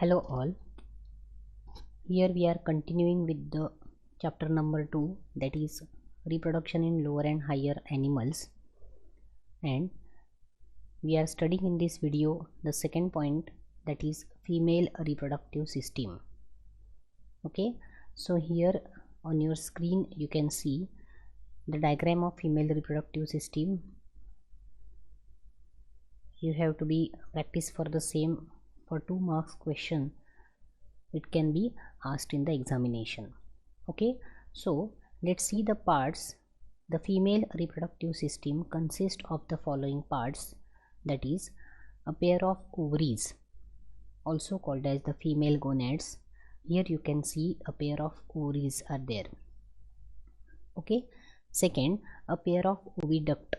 Hello all. Here we are continuing with the chapter number 2, that is reproduction in lower and higher animals, and we are studying in this video the second point, that is female reproductive system. Okay, so here on your screen you can see the diagram of female reproductive system. You have to be practice for the same for 2 marks question. It can be asked in the examination. Okay, so let's see the parts. The female reproductive system consists of the following parts, that is a pair of ovaries, also called as the female gonads. Here you can see a pair of ovaries are there. Okay, second, a pair of oviduct.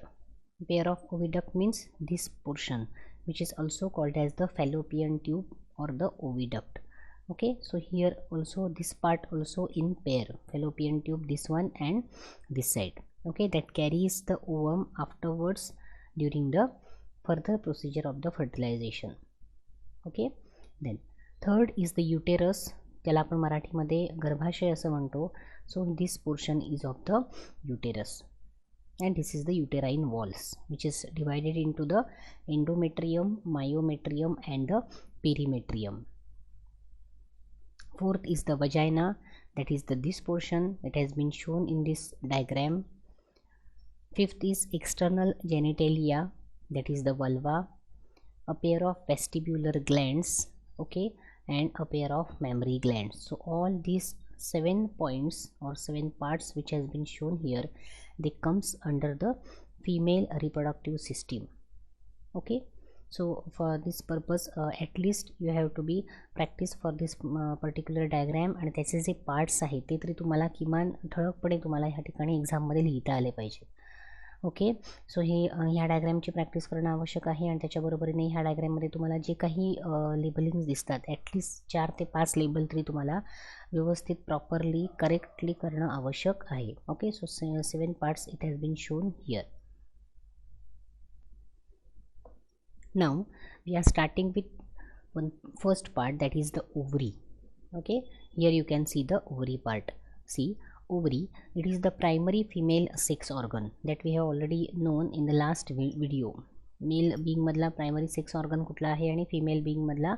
Pair of oviduct means this portion, which is also called as the fallopian tube or the oviduct. Okay, so here also this part also in pair, fallopian tube, this one and this side. Okay, that carries the ovum afterwards during the further procedure of the fertilization. Okay, then third is the uterus, त्याला आपण मराठीमध्ये गर्भाशय असं म्हणतो. So this portion is of the uterus, and this is the uterine walls, which is divided into the endometrium, myometrium and the perimetrium. Fourth is the vagina, that is this portion that has been shown in this diagram. Fifth is external genitalia, that is the vulva, a pair of vestibular glands, okay, and a pair of mammary glands. So all these 7 points or 7 parts which has been shown here, they comes under the female reproductive system. Okay, so for this purpose at least you have to be practice for this particular diagram, आणि त्याचे जे parts आहेत ते तरी तुम्हाला किमान ठळकपणे तुम्हाला ह्या ठिकाणी एक्झाममध्ये लिहिता आले पाहिजे. ओके, सो हे ह्या डायग्रामची प्रॅक्टिस करणं आवश्यक आहे, आणि त्याच्याबरोबरीने ह्या डायग्राममध्ये तुम्हाला जे काही लेबलिंग्स दिसतात ॲटलिस्ट 4 ते 5 लेबल तरी तुम्हाला व्यवस्थित प्रॉपरली करेक्टली करणं आवश्यक आहे. Okay, so 7 parts it has been shown here. Now we are starting with one first part, that is the ovary. Okay, here you can see the ovary part. See, ovary, it is the primary female sex organ that we have already known in the last video. Male being मधला primary sex organ कुठला आहे आणि female being मधला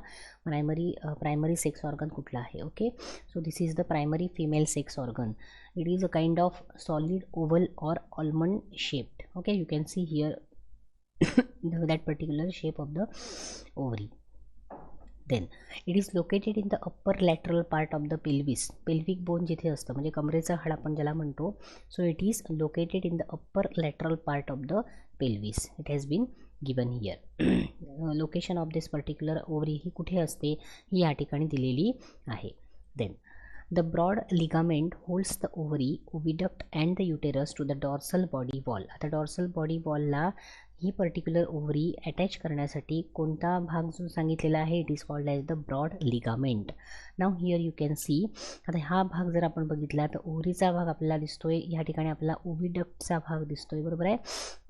primary sex organ कुठला आहे. Okay, so this is the primary female sex organ. It is a kind of solid oval or almond shaped. Okay, you can see here that particular shape of the ovary. Then it is located in the upper lateral part of the pelvis. Pelvic bone जिथे असतं म्हणजे कमरेचा हाड आपण ज्याला म्हणतो. So it is located in the upper lateral part of the pelvis. It has been given here. Location of this particular ovary ही कुठे असते ही या ठिकाणी दिलेली आहे. Then the broad ligament holds the ovary, oviduct and the uterus to the dorsal body wall. आता dorsal body wall ला ही particular ovary attach करण्यासाठी कोणता भाग जो सांगितलेला आहे, it is called as the broad ligament. Now here you can see, आता हा भाग जर आपण बघितला तर ओव्हरीचा भाग आपल्याला दिसतोय, ह्या ठिकाणी आपल्याला ओव्हिडक्टचा भाग दिसतोय, बरोबर आहे.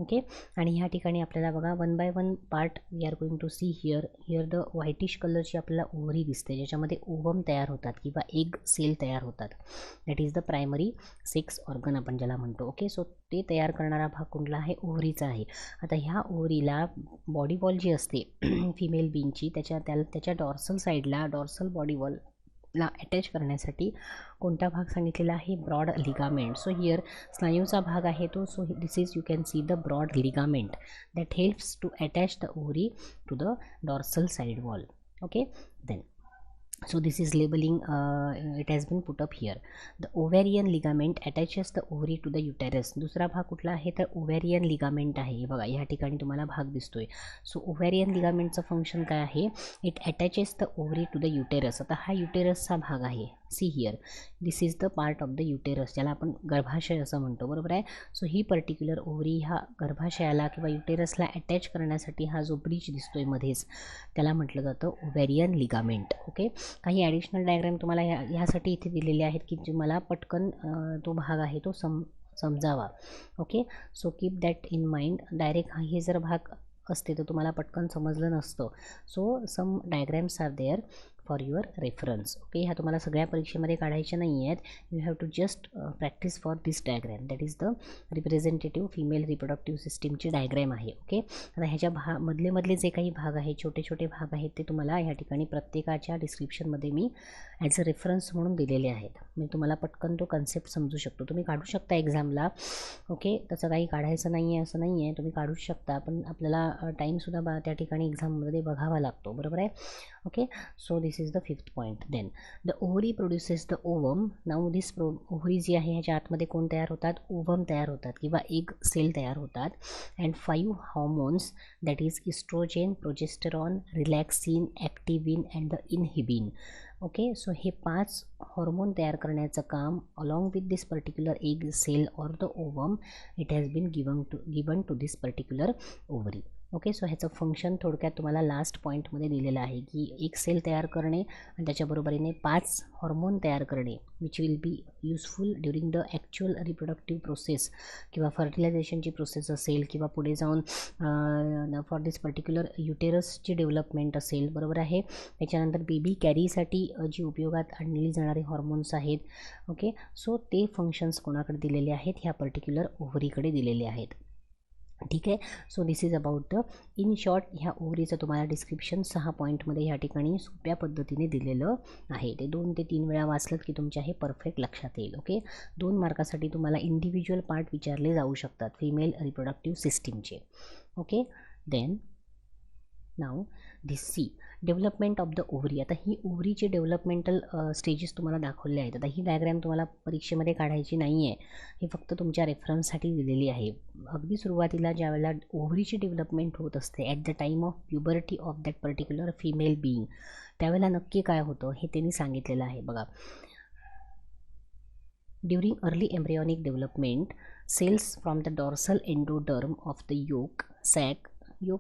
ओके, आणि ह्या ठिकाणी आपल्याला बघा 1 by 1 part we are going to see here the whitish कलरची आपल्याला ओव्हरी दिसते, ज्याच्यामध्ये ओवम तयार होतात किंवा एग सेल तयार होतात. That is the primary sex organ आपण ज्याला म्हणतो. ओके, सो ते तयार करणारा भाग कुठला आहे, ओव्हरीचा आहे. आता ह्या ओव्हरीला बॉडी वॉल जी असते फिमेल बींगची, त्याच्या डॉर्सल साईडला डॉर्सल बॉडी वॉलला अटॅच करण्यासाठी कोणता भाग सांगितलेला आहे, ब्रॉड लिगामेंट. सो हिअर स्नायूचा भाग आहे तो. So this is you can see the broad ligament that helps to attach the ovary to the dorsal side wall. Okay, then so this is labeling, it has been put up here. The ovarian ligament attaches the ovary to the uterus. दुसरा भाग कुठला आहे तर ovarian ligament आहे. बघा या ठिकाणी तुम्हाला भाग दिसतोय. सो ओव्हॅरियन लिगामेंटचं फंक्शन काय आहे, it attaches the ovary to the uterus. आता हा युटेरसचा भाग आहे. See here, this is the part of the uterus, ज्याला आपण गर्भाशय असं म्हणतो, बरोबर आहे. सो ही पर्टिक्युलर ओव्हरी ह्या गर्भाशयाला किंवा युटेरसला अटॅच करण्यासाठी हा जो ब्रिज दिसतोय मध्येच, त्याला म्हटलं जातं ओव्हॅरियन लिगामेंट. ओके, काही ॲडिशनल डायग्राम तुम्हाला ह्यासाठी इथे दिलेले आहेत की जे मला पटकन तो भाग आहे तो समजावा. Okay, so keep that in mind. Direct हे जर भाग असते तर तुम्हाला पटकन समजलं नसतं. So some diagrams are there for your reference. Okay, ह्या तुम्हाला सगळ्या परीक्षेमध्ये काढायच्या नाही आहेत. You have to just practice for this diagram. That is the representative female reproductive सिस्टीमची डायग्रॅम आहे. ओके, आता ह्याच्या मधले जे काही भाग आहेत, छोटे छोटे भाग आहेत, ते तुम्हाला ह्या ठिकाणी प्रत्येकाच्या डिस्क्रिप्शनमध्ये मी ॲज अ रेफरन्स म्हणून दिलेले आहेत. मी तुम्हाला पटकन तो कन्सेप्ट समजू शकतो. तुम्ही काढू शकता एक्झामला. ओके, तसं काही काढायचं नाही आहे असं नाही आहे, तुम्ही काढूच शकता, पण आपल्याला टाईमसुद्धा त्या ठिकाणी एक्झाममध्ये बघावा लागतो. बरोबर आहे. Okay, so this is the 5th point. Then the ovary produces the ovum. Now this ovary जी आहे ह्याच्या आतमध्ये कोण तयार होतात? ओवम तयार होतात किंवा एग सेल तयार होतात. And 5 hormones that is estrogen, progesterone, relaxin, activin and the inhibin. Okay, so हे 5 हॉर्मोन तयार करण्याचं काम along with this particular egg cell or the ovum it has been given to this particular ovary. Okay, so ह्याचं function थोडक्यात तुम्हाला last पॉईंटमध्ये दिलेलं आहे की एक सेल तयार करणे आणि त्याच्याबरोबरीने 5 हॉर्मोन तयार करणे which will be useful during the actual reproductive process किंवा फर्टिलायझेशनची प्रोसेस असेल किंवा पुढे जाऊन फॉर दिस पर्टिक्युलर युटेरसची डेव्हलपमेंट असेल. बरोबर आहे. त्याच्यानंतर बेबी कॅरीसाठी जी उपयोगात आणली जाणारे हॉर्मोन्स आहेत. ओके, सो ते फंक्शन्स कोणाकडे दिलेले आहेत? ह्या पर्टिक्युलर ओव्हरीकडे दिलेले आहेत. ठीक आहे. So this is about the in short. ह्या ओव्हरीचं तुम्हाला डिस्क्रिप्शन 6 पॉईंटमध्ये ह्या ठिकाणी सोप्या पद्धतीने दिलेलं आहे. ते 2 ते 3 वेळा वाचलं की तुमच्या हे परफेक्ट लक्षात येईल. ओके, 2 मार्कासाठी तुम्हाला इंडिव्हिज्युअल पार्ट विचारले जाऊ शकतात फिमेल रिप्रोडक्टिव्ह सिस्टीमचे. Okay, then now this see development of the ovary. आता ही ओव्हरीचे डेव्हलपमेंटल स्टेजेस तुम्हाला दाखवले आहेत. आता ही डायग्रॅम तुम्हाला परीक्षेमध्ये काढायची नाही आहे, हे फक्त तुमच्या रेफरन्ससाठी दिलेली आहे. अगदी सुरुवातीला ज्यावेळेला ओव्हरीची डेव्हलपमेंट होत असते at the time of puberty of that particular female being, त्यावेळेला नक्की काय होतं हे त्यांनी सांगितलेलं आहे. बघा, during early embryonic development cells from the dorsal endoderm of the yolk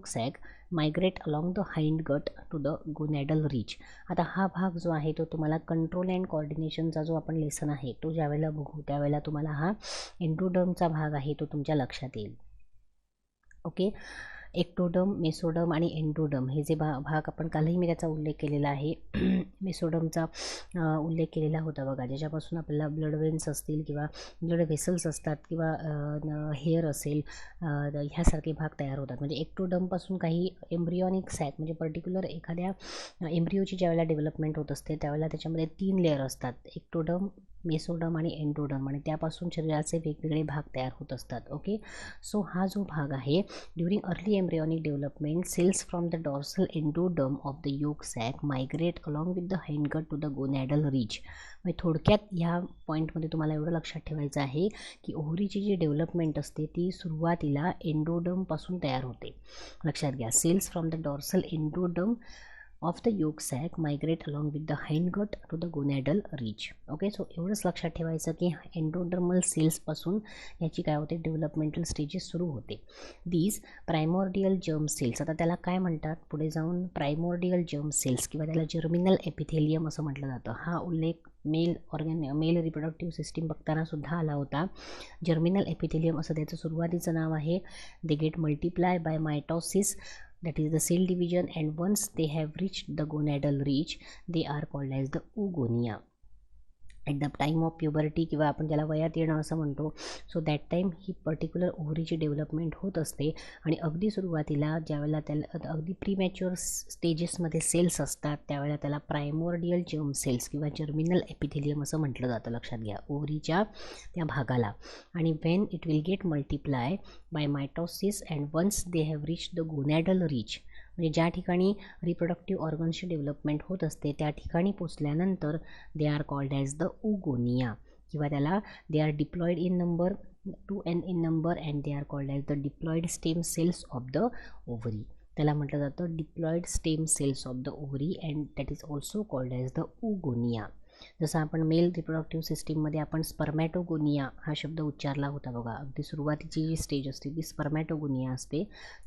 sac migrate along the hind gut to the gonadal reach. आता हा भाग जो आहे तो तुम्हाला कंट्रोल अँड कोऑर्डिनेशनचा जो आपण लेसन आहे तो ज्यावेळेला बघू त्यावेळेला तुम्हाला हा एंडोडर्मचा भाग आहे तो तुमच्या लक्षात येईल. ओके, एक्टोडम, मेसोडम आणि एंडोडम हे जे भाग आपण कालही मी त्याचा उल्लेख केलेला आहे. मेसोडमचा उल्लेख केलेला होता बघा, ज्याच्यापासून आपल्याला ब्लड वेन्स असतील किंवा ब्लड व्हेसल्स असतात किंवा हेअर असेल ह्यासारखे भाग तयार होतात. म्हणजे एक्टोडमपासून काही एम्ब्रियॉनिक सॅक म्हणजे पर्टिक्युलर एखाद्या एम्ब्रिओची ज्यावेळेला डेव्हलपमेंट होत असते त्यावेळेला त्याच्यामध्ये 3 लेअर असतात, एक्टोडम, मेसोडम आणि एंडोडम, आणि त्यापासून शरीराचे वेगवेगळे भाग तयार होत असतात. ओके, सो हा जो भाग आहे during early embryonic development cells from the dorsal endoderm of the yolk sac migrate along with the hindgut to the gonadal reach. म्हणजे थोडक्यात ह्या पॉईंटमध्ये तुम्हाला एवढं लक्षात ठेवायचं आहे की ओव्हरीची जी डेव्हलपमेंट असते ती सुरुवातीला एंडोडमपासून तयार होते. लक्षात घ्या, cells from the dorsal endoderm of the yolk sac migrate along with the hind gut to the gonadal reach. Okay, so एवढंच लक्षात ठेवायचं की एंडोडर्मल सेल्सपासून याची काय होते डेव्हलपमेंटल स्टेजेस सुरू होते. दीज प्रायमोर्डियल जर्म सेल्स, आता त्याला काय म्हणतात पुढे जाऊन? प्रायमोर्डियल जर्म सेल्स किंवा त्याला जर्मिनल एपिथेलियम असं म्हटलं जातं. हा उल्लेख मेल रिप्रोडक्टिव्ह सिस्टीम बघताना सुद्धा आला होता. जर्मिनल एपिथेलियम असं त्याचं सुरुवातीचं नाव आहे. दे get multiply by mitosis, that is the cell division, and once they have reached the gonadal reach they are called as the oogonia. At the time of puberty किंवा आपण ज्याला वयात येणं असं म्हणतो, सो दॅट टाईम ही particular ओव्हरीची development होत असते. आणि अगदी सुरुवातीला ज्यावेळेला त्याला अगदी प्रीमॅच्युअर स्टेजेसमध्ये सेल्स असतात त्यावेळेला त्याला प्रायमोर्डियल जर्म सेल्स किंवा जर्मिनल एपिथेलियम असं म्हटलं जातं. लक्षात घ्या, ओव्हरीच्या त्या भागाला. आणि when it will get multiply by mitosis and once they have reach the gonadal reach, म्हणजे ज्या ठिकाणी रिप्रोडक्टिव्ह ऑर्गन्सची डेव्हलपमेंट होत असते त्या ठिकाणी पोचल्यानंतर they are called as the oogonia किंवा त्याला they are diploid in number 2n in number and they are called as the diploid stem cells of the ovary. त्याला म्हटलं जातं diploid stem cells of the ovary and that is also called as the oogonia. जसं आपण mail reproductive सिस्टीममध्ये आपण spermatogonia हा शब्द उच्चारला होता बघा, अगदी सुरुवातीची जी स्टेज असते ती स्पर्मॅटोगोनिया असते,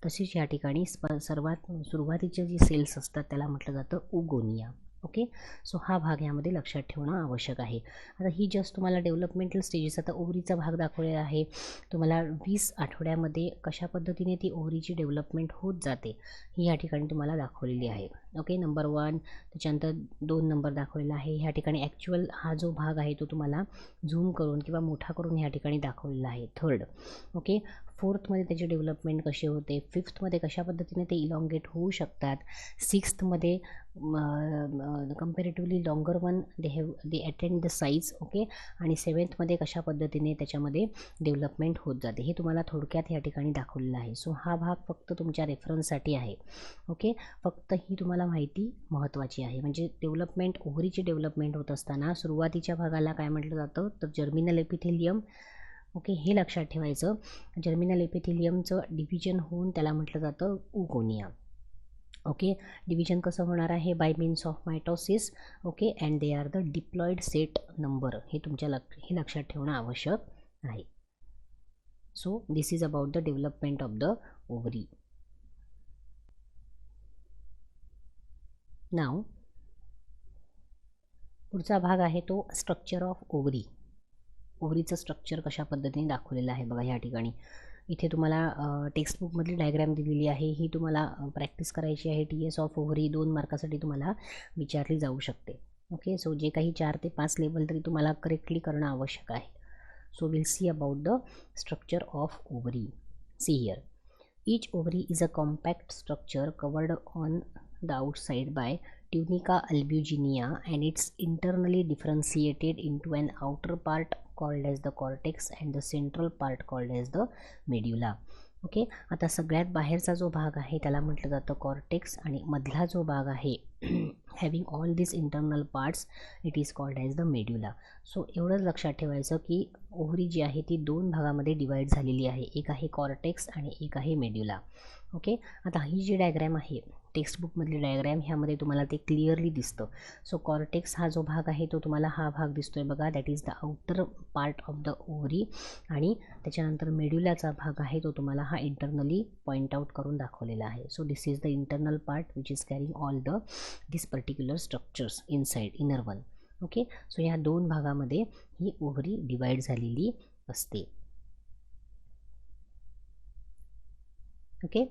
तशीच या ठिकाणी सर्वात सुरुवातीचे जी सेल्स असतात त्याला म्हटलं जातं oogonia. ओके. सो हा भाग यामध्ये लक्षात ठेवणं आवश्यक आहे. आता ही जस्ट तुम्हाला डेव्हलपमेंटल स्टेजेस, आता ओव्हरीचा भाग दाखवलेला आहे तुम्हाला. 20 आठवड्यामध्ये कशा पद्धतीने ती ओव्हरीची डेव्हलपमेंट होत जाते ही या ठिकाणी तुम्हाला दाखवलेली आहे. ओके. नंबर 1, त्याच्यानंतर 2 नंबर दाखवलेला आहे. ह्या ठिकाणी ॲक्च्युअल हा जो भाग आहे तो तुम्हाला झूम करून किंवा मोठा करून ह्या ठिकाणी दाखवलेला आहे. 3rd. ओके. 4thमध्ये त्याची डेव्हलपमेंट कशी होते, 5thमध्ये कशा पद्धतीने ते इलॉंगेट होऊ शकतात, 6thमध्ये comparatively longer one they attend the size. Okay. आणि 7thमध्ये कशा पद्धतीने त्याच्यामध्ये डेव्हलपमेंट होत जाते हे तुम्हाला थोडक्यात या ठिकाणी दाखवलेलं आहे. सो हा भाग फक्त तुमच्या रेफरन्ससाठी आहे. ओके. फक्त ही तुम्हाला माहिती महत्त्वाची आहे. म्हणजे डेव्हलपमेंट, ओव्हरीची डेव्हलपमेंट होत असताना सुरुवातीच्या भागाला काय म्हटलं जातं तर जर्मिनल एपिथेलियम. ओके. हे लक्षात ठेवायचं. जर्मिनल एपिथेलियमचं डिव्हिजन होऊन त्याला म्हटलं जातं उगोनिया. ओके. डिव्हिजन कसं होणार आहे, by means of mitosis. Okay. And they are the diploid set number. हे तुमच्या हे लक्षात ठेवणं आवश्यक आहे. So this is about the development of the ovary. Now पुढचा भाग आहे तो स्ट्रक्चर ऑफ ओव्हरी. ओव्हरीचं स्ट्रक्चर कशा पद्धतीने दाखवलेलं आहे बघा. ह्या ठिकाणी इथे तुम्हाला टेक्स्टबुकमधली डायग्रॅम दिलेली आहे. ही तुम्हाला प्रॅक्टिस करायची आहे. TS ऑफ ओव्हरी 2 मार्कासाठी तुम्हाला विचारली जाऊ शकते. ओके. सो जे काही 4 ते 5 लेवल तरी तुम्हाला करेक्टली करणं आवश्यक आहे. So will see about the structure of ovary. See here. Each ovary is a compact structure covered on the outside by tunica albuginea, and it's internally differentiated into an outer part called as the cortex and the central part called as the medulla. Okay. आता सगळ्यात बाहेरचा जो भाग आहे त्याला म्हटलं जातं cortex, आणि मधला जो भाग आहे having all this internal parts it is called as the medulla. So एवढंच लक्षात ठेवायचं की ओव्हरी जी आहे ती 2 भागामध्ये डिवाईड झालेली आहे. एक आहे कॉर्टेक्स आणि एक आहे मेड्युला. ओके. आता ही जी डायग्रॅम आहे टेक्स्टबुकमधली डायग्रॅम, ह्यामध्ये तुम्हाला ते क्लिअरली दिसतं. सो कॉर्टेक्स हा जो भाग आहे तो तुम्हाला हा भाग दिसतोय बघा, that is the outer part of the ovary. आणि त्याच्यानंतर मेड्युलाचा भाग आहे तो तुम्हाला हा इंटरनली पॉईंट आउट करून दाखवलेला आहे. So this is the internal part which is carrying all the this particular structures inside inner one. Okay. So ह्या 2 भागामध्ये ही ओव्हरी डिवाईड झालेली असते. ओके.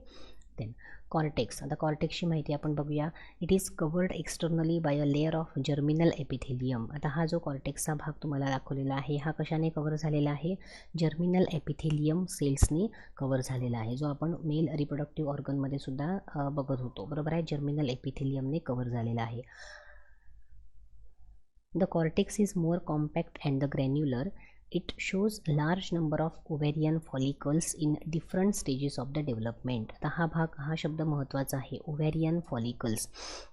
Then cortex. आता कॉर्टेक्सची माहिती आपण बघूया. It is covered externally by a layer of germinal epithelium. आता हा जो कॉर्टेक्सचा भाग तुम्हाला दाखवलेला आहे हा कशाने कवर झालेला आहे, जर्मिनल एपिथेलियम सेल्सनी कवर झालेला आहे, जो आपण मेल रिप्रोडक्टिव्ह ऑर्गनमध्ये सुद्धा बघत होतो. बरोबर आहे. जर्मिनल एपिथेलियमने कवर झालेला आहे. The cortex is more compact and the granular. It shows large number of ovarian follicles in different stages of the development. आता हा भाग, हा शब्द महत्त्वाचा आहे, ओव्हॅरियन फॉलिकल्स.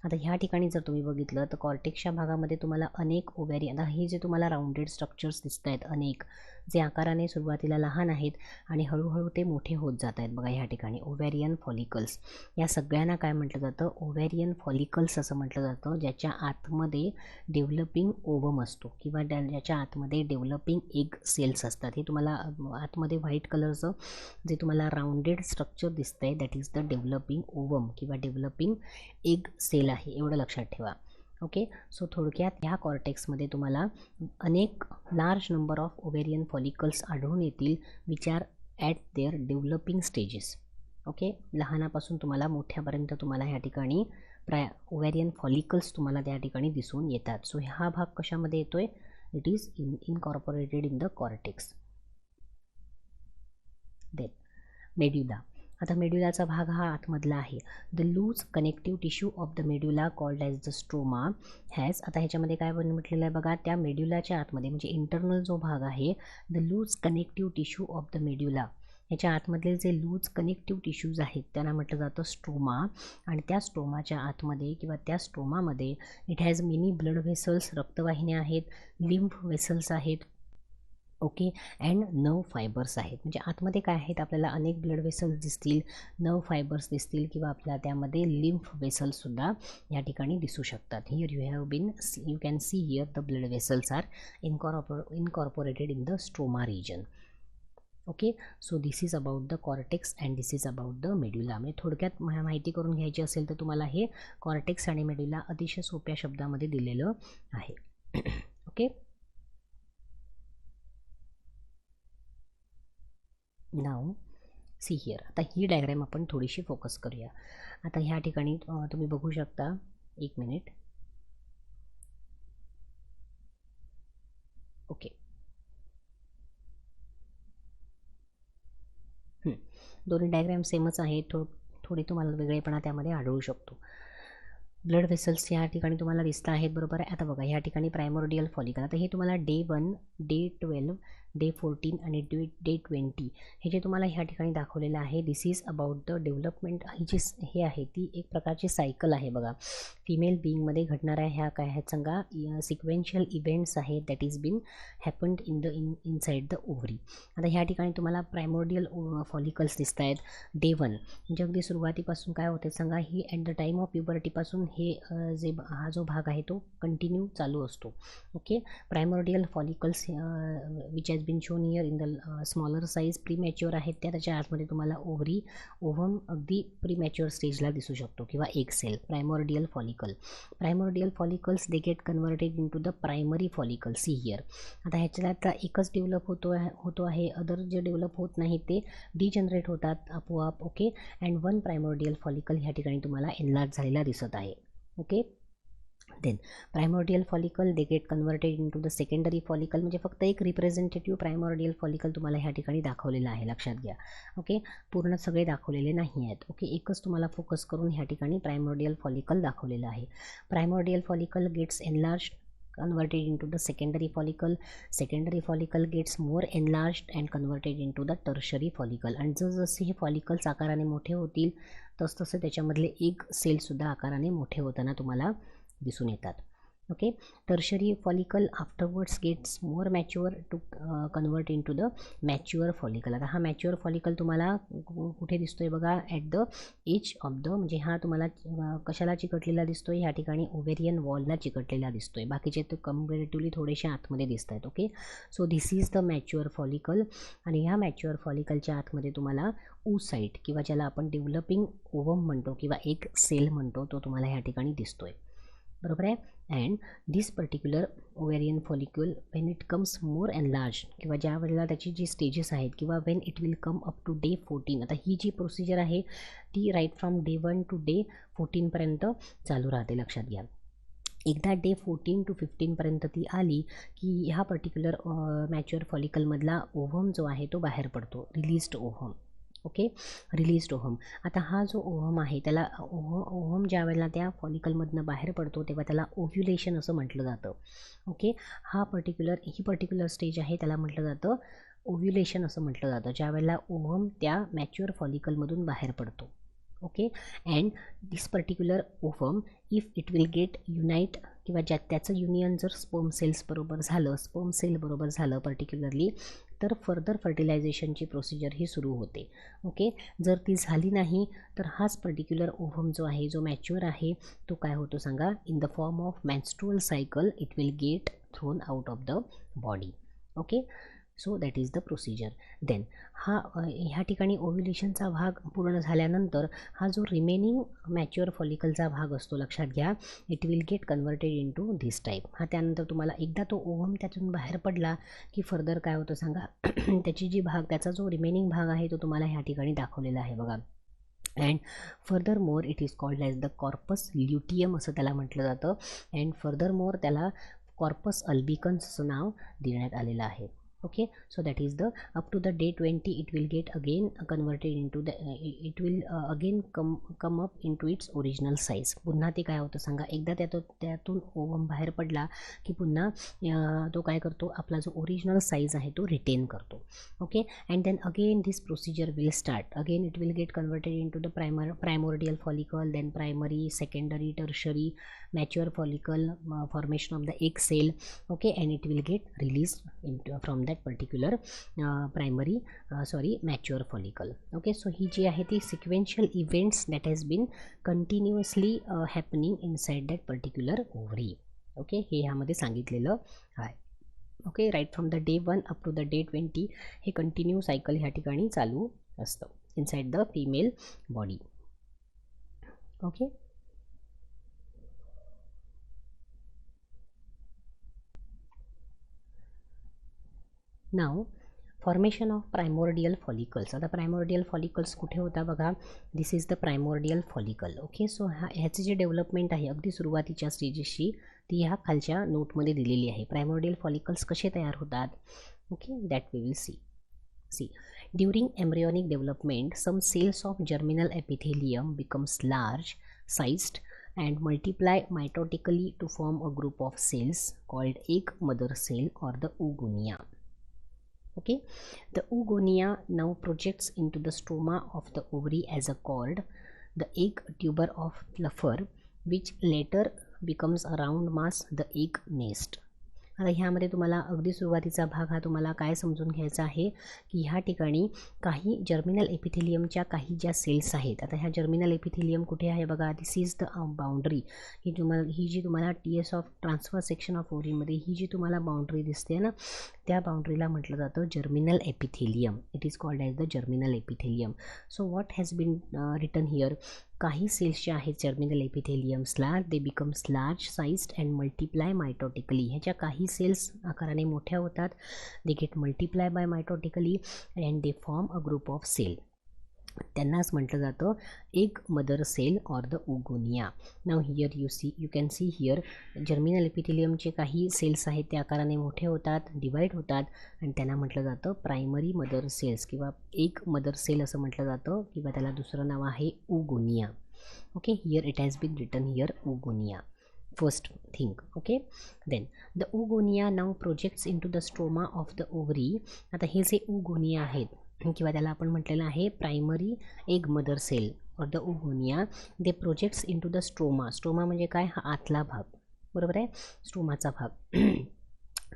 आता ह्या ठिकाणी जर तुम्ही बघितलं तर कॉर्टेक्सच्या भागामध्ये तुम्हाला अनेक ओव्हॅरियन, आता हे जे तुम्हाला राऊंडेड स्ट्रक्चर्स दिसत आहेत अनेक, जे आकाराने सुरुवातीला लहान आहेत आणि हळूहळू ते मोठे होत जात आहेत बघा ह्या ठिकाणी, ओव्हॅरियन फॉलिकल्स. या सगळ्यांना काय म्हटलं जातं, ओव्हॅरियन फॉलिकल्स असं म्हटलं जातं, ज्याच्या आतमध्ये डेव्हलपिंग ओवम असतो किंवा ज्याच्या आतमध्ये डेव्हलपिंग एग सेल्स असतात. हे तुम्हाला आतमध्ये व्हाईट कलरचं जे तुम्हाला राऊंडेड स्ट्रक्चर दिसतंय that is the developing ovum किंवा डेव्हलपिंग एग सेल आहे, एवढं लक्षात ठेवा. ओके. सो थोडक्यात ह्या कॉर्टेक्समध्ये तुम्हाला अनेक large number of ovarian follicles आढळून येतील which are at there developing stages. Okay. लहानापासून तुम्हाला मोठ्यापर्यंत तुम्हाला ह्या ठिकाणी ओव्हेरियन फॉलिकल्स तुम्हाला त्या ठिकाणी दिसून येतात. सो हा भाग कशामध्ये येतोय, it is incorporated in the cortex. Then medulla. आता मेड्युलाचा भाग हा आतमधला आहे. The loose connective tissue of the medulla called as the stroma has. आता ह्याच्यामध्ये काय म्हटलेलं आहे बघा, त्या मेड्युलाच्या आतमध्ये म्हणजे इंटरनल जो भाग आहे, the loose connective tissue of the medulla, ह्याच्या आतमधले जे लूज कनेक्टिव्ह टिश्यूज आहेत त्यांना म्हटलं जातं स्ट्रोमा. आणि त्या स्ट्रोमाच्या आतमध्ये किंवा त्या स्ट्रोमामध्ये it has mini blood vessels, रक्तवाहिन्या आहेत, लिम्फ व्हेसल्स आहेत. ओके. अँड नर्व फायबर्स आहेत. म्हणजे आतमध्ये काय आहेत, आपल्याला अनेक ब्लड वेसल्स दिसतील, नर्व फायबर्स दिसतील किंवा आपल्याला त्यामध्ये लिम्फ वेसल्ससुद्धा या ठिकाणी दिसू शकतात. Here you can see here the blood vessels are incorporated in the stroma region. Okay. So this is about the cortex and this is about the medulla. म्हणजे थोडक्यात माहिती करून घ्यायची असेल तर तुम्हाला हे कॉर्टेक्स आणि मेड्युला अतिशय सोप्या शब्दामध्ये दिलेलं आहे. ओके. Now C here. आता ही डायग्रॅम आपण थोडीशी फोकस करूया. आता ह्या ठिकाणी तुम्ही बघू शकता, एक मिनिट. ओके. दोन्ही डायग्रॅम सेमच आहेत, थोडी तुम्हाला वेगळेपणा त्यामध्ये आढळू शकतो. ब्लड व्हेसल्स या ठिकाणी तुम्हाला दिसत आहेत, बरोबर आहे. आता बघा ह्या ठिकाणी प्रायमोर्डियल फॉलिकल. आता हे तुम्हाला डे 1, डे 12, डे 14 आणि डे 20 हे जे तुम्हाला ह्या ठिकाणी दाखवलेलं आहे, दिस इज अबाउट द डेव्हलपमेंट. ही जी हे आहे ती एक प्रकारची सायकल आहे बघा, फिमेल बिईंगमध्ये घडणाऱ्या ह्या काय आहेत सांगा, सिक्वेन्शियल इव्हेंट्स आहेत that is been happened inside the ovary. आता ह्या ठिकाणी तुम्हाला प्रायमोर्डियल फॉलिकल्स दिसत आहेत. डे 1 म्हणजे अगदी सुरुवातीपासून काय होते सांगा, ही ॲट द टाईम ऑफ प्युबर्टीपासून हे हा जो भाग आहे तो कंटिन्यू चालू असतो. Okay. Primordial follicles which has been shown here in the smaller size premature आहेत त्याच्या आतमध्ये तुम्हाला ओव्हम अगदी प्रीमॅच्युअर स्टेजला दिसू शकतो किंवा एक cell. Primordial follicles they get converted in to the primary follicle. See here. आता ह्याच्यात आता एकच डेव्हलप होतो आहे, अदर जे डेव्हलप होत नाही ते डिजनरेट होतात आपोआप. Okay. And one primordial follicle ह्या ठिकाणी तुम्हाला एनलार्ज झालेला दिसत आहे. Okay. Then primordial follicle they get converted in to the secondary follicle. म्हणजे फक्त एक रिप्रेझेंटेटिव्ह प्रायमोर्डियल फॉलिकल तुम्हाला ह्या ठिकाणी दाखवलेलं आहे, लक्षात घ्या. ओके. पूर्ण सगळे दाखवलेले नाही आहेत. ओके. एकच तुम्हाला फोकस करून ह्या ठिकाणी प्रायमोर्डियल फॉलिकल दाखवलेलं आहे. Primordial follicle gets enlarge converted into the secondary follicle gets more enlarged and converted into the tertiary follicle. आणि जसजसे हे फॉलिकल्स आकाराने मोठे होतील तसतसे त्याच्यामधले एक सेलसुद्धा आकाराने मोठे होताना तुम्हाला दिसून येतात. Okay. Tertiary follicle afterwards gets more mature to convert in to the mature follicle. आता हा मॅच्युअर फॉलिकल तुम्हाला कुठे दिसतोय बघा, at the age of the, म्हणजे हा तुम्हाला कशाला चिकटलेला दिसतोय, ह्या ठिकाणी ओव्हेरियन वॉलला चिकटलेला दिसतोय. बाकीचे तर कम्पॅरेटिव्हली थोडेसे आतमध्ये दिसत आहेत. Okay. So this is the mature follicle. आणि ह्या मॅच्युअर फॉलिकलच्या आतमध्ये तुम्हाला oocyte किंवा ज्याला आपण डेव्हलपिंग ओव्हम म्हणतो किंवा एक सेल म्हणतो तो तुम्हाला ह्या ठिकाणी दिसतोय, बरोबर आहे. And this particular ovarian follicle when it comes more enlarge किंवा ज्या वेळेला त्याची जी स्टेजेस आहेत किंवा when it will come up to day 14. आता ही जी प्रोसिजर आहे ती right from day 1 to day 14पर्यंत चालू राहते, लक्षात घ्या. एकदा डे 14 to 15पर्यंत ती आली की ह्या पर्टिक्युलर मॅच्युअर फॉलिकलमधला ओव्हम जो आहे तो बाहेर पडतो, released ovum. Okay. Released ovum. आता हा जो ओव्हम आहे त्याला ओव्हम ज्या वेळेला त्या फॉलिकलमधनं बाहेर पडतो तेव्हा त्याला ओव्ह्युलेशन असं म्हटलं जातं. ओके. ही पर्टिक्युलर स्टेज आहे त्याला म्हटलं जातं ओव्ह्युलेशन असं म्हटलं जातं, ज्या वेळेला ओव्हम त्या मॅच्युअर फॉलिकलमधून बाहेर पडतो. Okay. And this particular ovum if it will gate unite किंवा त्याचं युनियन जर स्पर्म सेल बरोबर झालं पर्टिक्युलरली, तर फर्दर फर्टिलायझेशनची प्रोसिजर ही सुरू होते. ओके. जर ती झाली नाही तर हाच पर्टिक्युलर ओव्हम जो आहे जो मॅच्युअर आहे तो काय होतो सांगा, in the form of menstrual cycle it will get thrown out of the body. Okay. So that is the procedure. Then ह्या ठिकाणी ओव्ह्युलेशनचा भाग पूर्ण झाल्यानंतर हा जो रिमेनिंग मॅच्युअर फॉलिकलचा भाग असतो, लक्षात घ्या, it will get converted in to this type. त्यानंतर तुम्हाला एकदा तो ओव्हम त्यातून बाहेर पडला की फर्दर काय होतं सांगा, त्याचा जो रिमेनिंग भाग आहे तो तुम्हाला ह्या ठिकाणी दाखवलेला आहे बघा. And further more it is called as the corpus luteum असं त्याला म्हटलं जातं. अँड फर्दर मोर त्याला कॉर्पस अल्बिकन्स असं नाव देण्यात आलेलं आहे. Okay, so that is the up to the day 20 it will get again converted into the it will again come up into its original size. पुन्हा ते काय होतं सांगा, एकदा त्यातून ओव्हम बाहेर पडला की पुन्हा तो काय करतो, आपला जो ओरिजिनल साईज आहे तो रिटेन करतो. Okay. And then again this procedure will start. Again it will get converted into the primordial follicle, then primary, secondary, tertiary, mature follicle, formation of the egg cell. Okay. And it will get released from that particular mature follicle. Okay. So ही जी आहे ती sequential events that has been continuously happening inside that particular ovary. Okay. हे ह्यामध्ये सांगितलेलं आहे. Okay, right from the day 1 up to the day 20 हे continue cycle ह्या ठिकाणी चालू असतं inside the female body. Okay, now formation of primordial follicles. आता प्रायमोर्डियल फॉलिकल्स कुठे होता बघा, this is the primordial follicle. Okay, so ह्याची जे डेव्हलपमेंट आहे अगदी सुरुवातीच्या स्टेजेसची ती ह्या खालच्या नोटमध्ये दिलेली आहे. प्रायमोर्डियल फॉलिकल्स कसे तयार होतात, okay, that we will see. During embryonic development, some cells of germinal epithelium becomes large sized and multiply mitotically to form a group of cells called egg mother cell or the oogonia. Okay, the oogonia now projects into the stroma of the ovary as a cord, the egg tuber of fluffer, which later becomes a round mass, the egg nest. आता ह्यामध्ये तुम्हाला अगदी सुरुवातीचा भाग हा तुम्हाला काय समजून घ्यायचा आहे की ह्या ठिकाणी काही जर्मिनल एपिथेलियमच्या काही ज्या सेल्स आहेत. आता ह्या जर्मिनल एपिथेलियम कुठे आहे बघा, दिस इज द बाउंड्री. ही जी तुम्हाला TS of transfer section of ओव्हरीमध्ये ही जी तुम्हाला बाउंड्री दिसते ना, त्या बाउंड्रीला म्हटलं जातं germinal epithelium. It is called as the germinal epithelium. So what has been written here, काही सेल्स जे आहेत जर्मिनल एपिथेलियम्सला they becomes large sized and multiply mitotically. ह्याच्या काही सेल्स आकाराने मोठ्या होतात, they get multiply by mitotically and they form a group of cell. त्यांनाच म्हटलं जातं egg mother cell or the oogonia. Now here you can see here germinal एपिथेलियमचे काही सेल्स आहेत ते आकाराने मोठे होतात, डिवाईड होतात आणि त्यांना म्हटलं जातं प्रायमरी मदर सेल्स किंवा एग मदर सेल असं म्हटलं जातं किंवा त्याला दुसरं नाव आहे oogonia. Okay, here it has been written here oogonia. First thing, okay, then the oogonia now projects into the stroma of the ovary. आता हे जे oogonia आहेत किंवा त्याला आपण म्हटलेलं आहे प्रायमरी एग मदर सेल और the oogonia, they projects into the stroma. Stroma म्हणजे काय, हा आतला भाग, बरोबर आहे, स्ट्रोमाचा भाग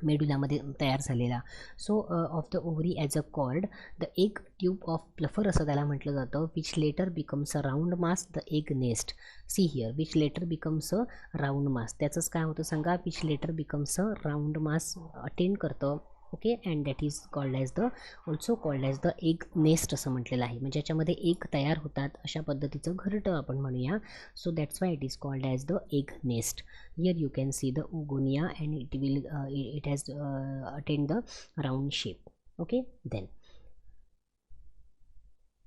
मेडुलामध्ये तयार झालेला. So of the ovary as a cord, the egg tube of Pfluger असं त्याला म्हटलं जातं, which later becomes a round mass, the egg nest. See here, which later becomes a round mass. त्याचंच काय होतं सांगा, which later becomes a round mass attend करतं. Okay, and that is called as the also called as the egg nest असं म्हटलेलं आहे. म्हणजे याच्यामध्ये एग तयार होतात अशा पद्धतीचं घरटं आपण म्हणूया. So that's why it is called as the egg nest. Here you can see the oogonia and it has attained the round shape. Okay, then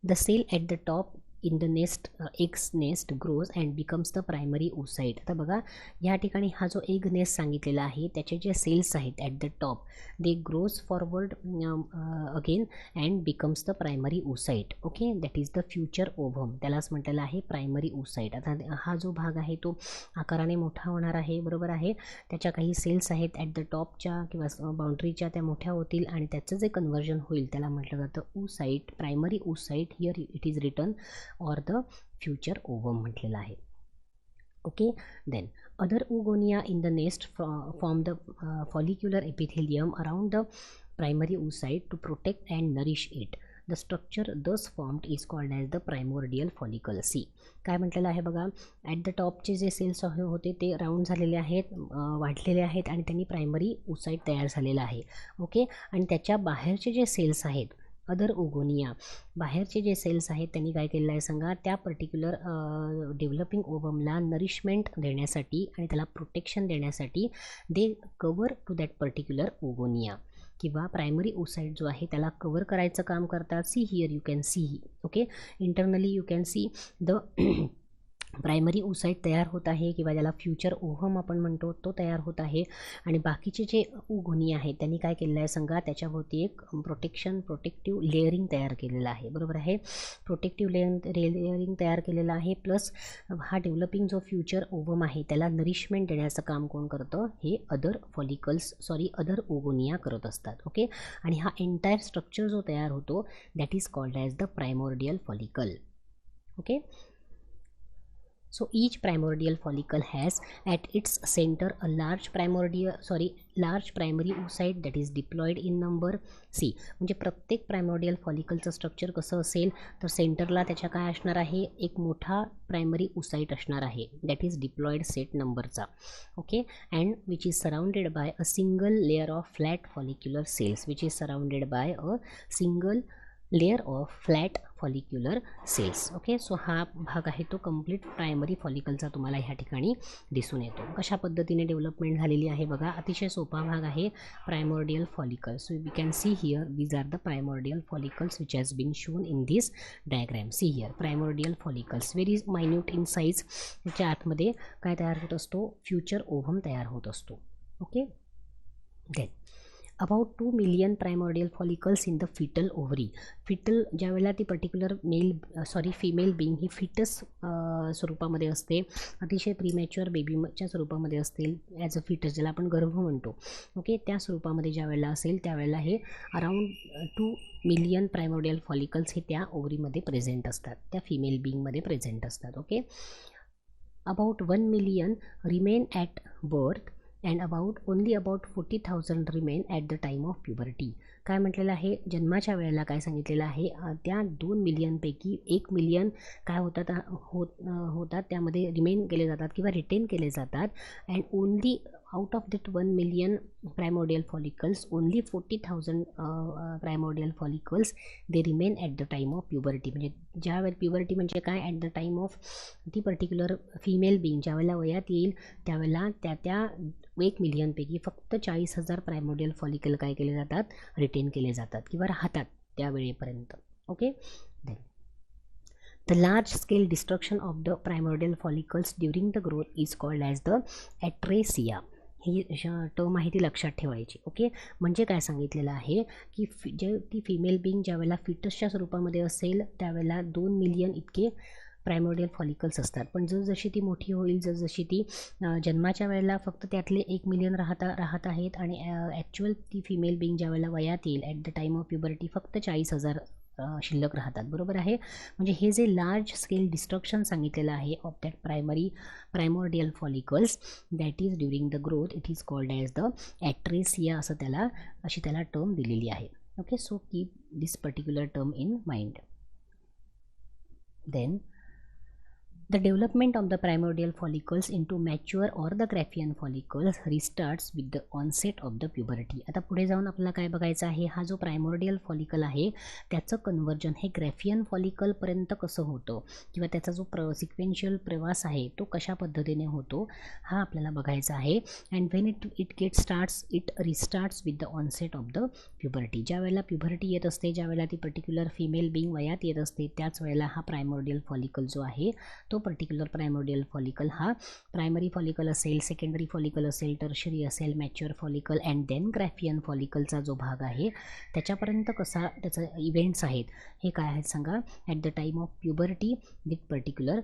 the cell at the top in the nest egg nest grows and becomes the primary oocyte. आता बघा या ठिकाणी हा जो egg nest सांगितलेला आहे त्याचे जे सेल्स आहेत at the top they grows forward again and becomes the primary oocyte. Okay, that is the future ovum. त्यालाच म्हटलेलं आहे प्रायमरी oocyte. आता हा जो भाग आहे तो आकाराने मोठा होणार आहे, बरोबर आहे. त्याच्या काही सेल्स आहेत ॲट द टॉपच्या किंवा बाउंड्रीच्या त्या मोठ्या होतील आणि त्याचं जे कन्व्हर्जन होईल त्याला म्हटलं जातं oocyte, प्रायमरी oocyte. Here it is written or the future ovum म्हटलेलं आहे. Okay, then other oogonia in the nest form the follicular epithelium around the primary oocyte to protect and nourish it. The structure thus formed is called as the primordial follicle. C काय म्हटलेलं आहे बघा, at the टॉपचे जे cells होते ते round झालेले आहेत, वाढलेले आहेत आणि त्यांनी प्रायमरी oocyte तयार झालेलं आहे. ओके, आणि त्याच्या बाहेरचे जे सेल्स आहेत अदर oogonia, बाहेरचे जे सेल्स आहेत त्यांनी काय केलेलं आहे सांगा, त्या पर्टिक्युलर डेव्हलपिंग ओव्हमला नरिशमेंट देण्यासाठी आणि त्याला प्रोटेक्शन देण्यासाठी they cover to that particular oogonia किंवा प्रायमरी oocyte जो आहे त्याला कवर करायचं काम करतात. See here you can see, okay, internally you can see the primary oocyte तयार होत आहे किंवा ज्याला फ्युचर ओव्हम आपण म्हणतो तो तयार होत आहे. आणि बाकीचे जे oogonia आहेत त्यांनी काय केलेलं आहे सांगा, त्याच्याभोवती एक प्रोटेक्टिव्ह लेअरिंग तयार केलेलं आहे, बरोबर आहे. प्रोटेक्टिव्ह लेअरिंग तयार केलेलं आहे. प्लस हा डेव्हलपिंग जो फ्युचर ओव्हम आहे त्याला नरिशमेंट देण्याचं काम कोण करतं, हे अदर अदर oogonia करत असतात. ओके, आणि हा एंटायर स्ट्रक्चर जो तयार होतो that is called as the primordial follicle. Okay, So each primordial follicle has at its center a large primary oocyte that is diploid in number. See म्हणजे प्रत्येक प्रायमोडियल फॉलिकलचं structure कसं असेल तर सेंटरला त्याच्या काय असणार आहे, एक मोठा प्रायमरी उसाईट असणार आहे दॅट इज डिप्लॉइड सेट नंबरचा. Okay, and which is surrounded by a single layer of flat follicular cells, which is surrounded by a single layer of flat follicular cells. Okay, so हा भाग आहे तो complete primary फॉलिकलचा तुम्हाला ह्या ठिकाणी दिसून येतो. कशा पद्धतीने डेव्हलपमेंट झालेली आहे बघा, अतिशय सोपा भाग आहे primordial follicle. So we can see here these are the primordial follicles which has been shown in this diagram. See here primordial follicles very minute in size. त्याच्या आतमध्ये काय तयार होत असतो, फ्युचर ओव्हम तयार होत असतो. Okay, then about 2 million primordial follicles in the foetal ovary. Foetal ज्यावेळेला ती पर्टिक्युलर फिमेल बिंग ही फिटस स्वरूपामध्ये असते, अतिशय प्रीमॅच्युअर बेबीच्या स्वरूपामध्ये असतील, ॲज अ फिटस ज्याला आपण गर्भ म्हणतो. ओके, त्या स्वरूपामध्ये ज्यावेळेला असेल त्यावेळेला हे अराउंड 2 मिलियन प्रायमोर्डियल फॉलिकल्स हे त्या ओव्हरीमध्ये प्रेझेंट असतात, त्या फिमेल बिंगमध्ये प्रेझेंट असतात. Okay, about 1 million remain at birth and only about 40,000 remain at the time of puberty. काय म्हटलेलं आहे, जन्माच्या वेळेला काय सांगितलेलं आहे, त्या 2 मिलियनपैकी 1 मिलियन काय होतात त्यामध्ये रिमेन केले जातात किंवा रिटेन केले जातात. And only out of that 1 million primordial follicles only 40,000 primordial follicles they remain at the time of puberty. म्हणजे ज्या वेळेला प्युबर्टी म्हणजे काय, ॲट द टाईम ऑफ ती पर्टिक्युलर फिमेल बिंग ज्यावेळेला वयात येईल त्यावेळेला त्या 1 मिलियनपैकी फक्त 40,000 प्रायमोर्डियल फॉलिकल काय केले जातात, रिटेन केले जातात किंवा राहतात त्यावेळेपर्यंत. Okay, then the large scale destruction of the primordial follicles during the growth is called as the atresia. ही टर्म आहे ती लक्षात ठेवायची. ओके, म्हणजे काय सांगितलेलं आहे की ती फिमेल बिंग ज्यावेळेला फिटसच्या स्वरूपामध्ये असेल त्यावेळेला 2 मिलियन इतके प्रायमोर्डियल फॉलिकल्स असतात. पण जशी ती मोठी होईल, जशी ती जन्माच्या वेळेला फक्त त्यातले 1 मिलियन राहत आहेत आणि ॲक्च्युअल ती फिमेल बिंग ज्यावेळेला वयात येईल at the time of puberty फक्त 40,000 शिल्लक राहतात. बरोबर आहे, म्हणजे हे जे लार्ज स्केल डिस्ट्रक्शन सांगितलेलं आहे of that primordial follicles that is during the growth it is called as the atresia अशी त्याला टर्म दिलेली आहे. Okay, so keep this particular term in mind. Then the development of the primordial follicles into mature or the Graafian follicles restarts with the onset of the puberty. आता पुढे जाऊन आपल्याला काय बघायचं आहे, हा जो प्रायमोर्डियल फॉलिकल आहे त्याचं कन्वर्जन हे ग्रॅफियन फॉलिकलपर्यंत कसं होतं किंवा त्याचा जो सिक्वेन्शियल प्रवास आहे तो कशा पद्धतीने होतो हा आपल्याला बघायचा आहे. And when it restarts with the onset of the puberty. ज्या वेळेला प्युबर्टी येत असते, ज्या वेळेला ती पर्टिक्युलर फिमेल बिंग वयात येत असते त्याच वेळेला हा प्रायमोर्डियल फॉलिकल जो आहे तो पर्टिक्युलर प्रायमोर्डियल फॉलिकल हा प्रायमरी फॉलिकल असेल, सेकंडरी फॉलिकल असेल, टर्शरी असेल, मॅच्युअर फॉलिकल अँड देन ग्रॅफियन फॉलिकलचा जो भाग आहे त्याच्यापर्यंत कसा त्याचा इव्हेंट्स आहेत हे काय आहेत सांगा. At the time of puberty with particular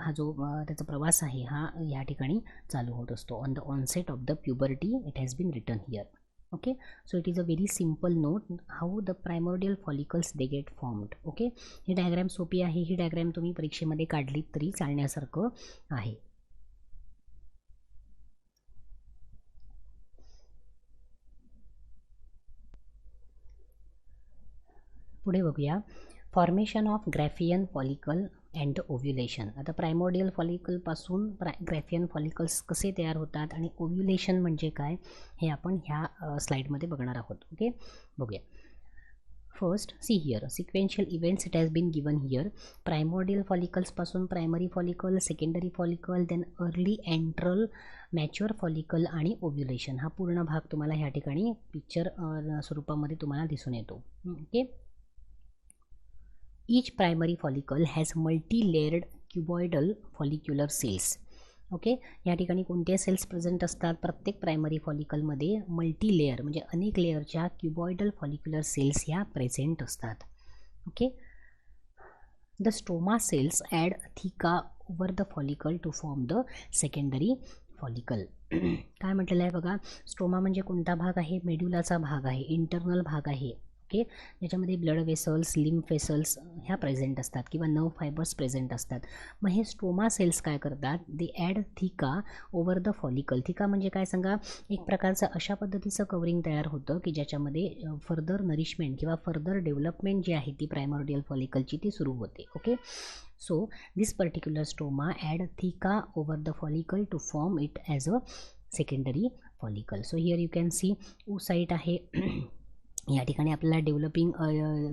हा जो त्याचा प्रवास आहे हा या ठिकाणी चालू होत असतो. On the onset of the puberty it has been written here. Okay, so it is a very simple note how the primordial follicles they get formed. Okay, ही डायग्रॅम सोपी आहे, ही डायग्रॅम तुम्ही परीक्षेमध्ये काढलीत तरी चालण्यासारखं आहे. पुढे बघूया formation of Graafian follicle and ovulation. आता प्रायमोर्डियल फॉलिकलपासून ग्रॅफियन फॉलिकल्स कसे तयार होतात आणि ओव्ह्युलेशन म्हणजे काय हे आपण ह्या स्लाईडमध्ये बघणार आहोत. ओके, बघूया. First see here sequential events it has been given here. Primordial फॉलिकल्सपासून primary follicle, secondary follicle, then early antral, mature follicle आणि ओव्ह्युलेशन. हा पूर्ण भाग तुम्हाला ह्या ठिकाणी पिक्चर स्वरूपामध्ये तुम्हाला दिसून येतो. Okay, each primary follicle has multi-layered cuboidal follicular cells. Okay, या ठिकाणी कोणते सेल्स प्रेझेंट असतात, प्रत्येक प्रायमरी फॉलिकलमध्ये मल्टी लेअर म्हणजे अनेक लेअरच्या क्युबॉइडल फॉलिक्युलर सेल्स ह्या प्रेझेंट असतात. Okay, the stroma cells add theca over the follicle to form the secondary follicle. काय म्हटलेलं आहे बघा, स्ट्रोमा म्हणजे कोणता भाग आहे, मेड्युलाचा भाग आहे, इंटरनल भाग आहे. ओके, ज्याच्यामध्ये ब्लड वेसल्स, लिम्फ वेसल्स ह्या प्रेझेंट असतात किंवा नर्व फायबर्स प्रेझेंट असतात. मग हे स्ट्रोमा सेल्स काय करतात, दे add theca over the follicle. थिका म्हणजे काय सांगा, एक प्रकारचं अशा पद्धतीचं कवरिंग तयार होतं की ज्याच्यामध्ये फर्दर नरिशमेंट किंवा फर्दर डेव्हलपमेंट जी आहे ती प्रायमॉर्डियल फॉलिकलची ती सुरू होते. Okay, so this particular stroma add theca over the follicle to form it as a secondary follicle. So here you can see oocyte आहे. या ठिकाणी आपल्याला डेव्हलपिंग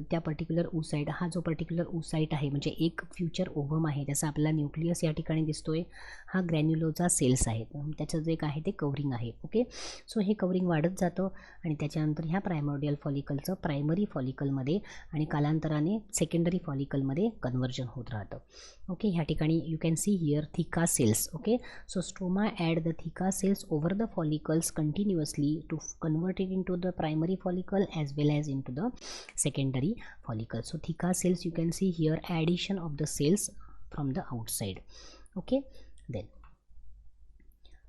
त्या पर्टिक्युलर oocyte, हा जो पर्टिक्युलर oocyte आहे म्हणजे एक फ्युचर ओव्हम आहे, त्याचा आपल्याला न्यूक्लियस या ठिकाणी दिसतोय. हा ग्रॅन्युलोचा सेल्स आहे, त्याचं जे काय आहे ते कवरिंग आहे. ओके, सो हे कवरिंग वाढत जातं आणि त्याच्यानंतर ह्या प्रायमॉर्डियल फॉलिकलचं प्रायमरी फॉलिकलमध्ये आणि कालांतराने सेकंडरी फॉलिकलमध्ये कन्व्हर्जन होत राहतं. ओके, ह्या ठिकाणी you can see here theca cells. Okay, so stroma add the theca cells over the follicles continuously to convert it into the primary follicle as well as into the secondary follicle. So thica cells, you can see here addition of the cells from the outside. Okay, then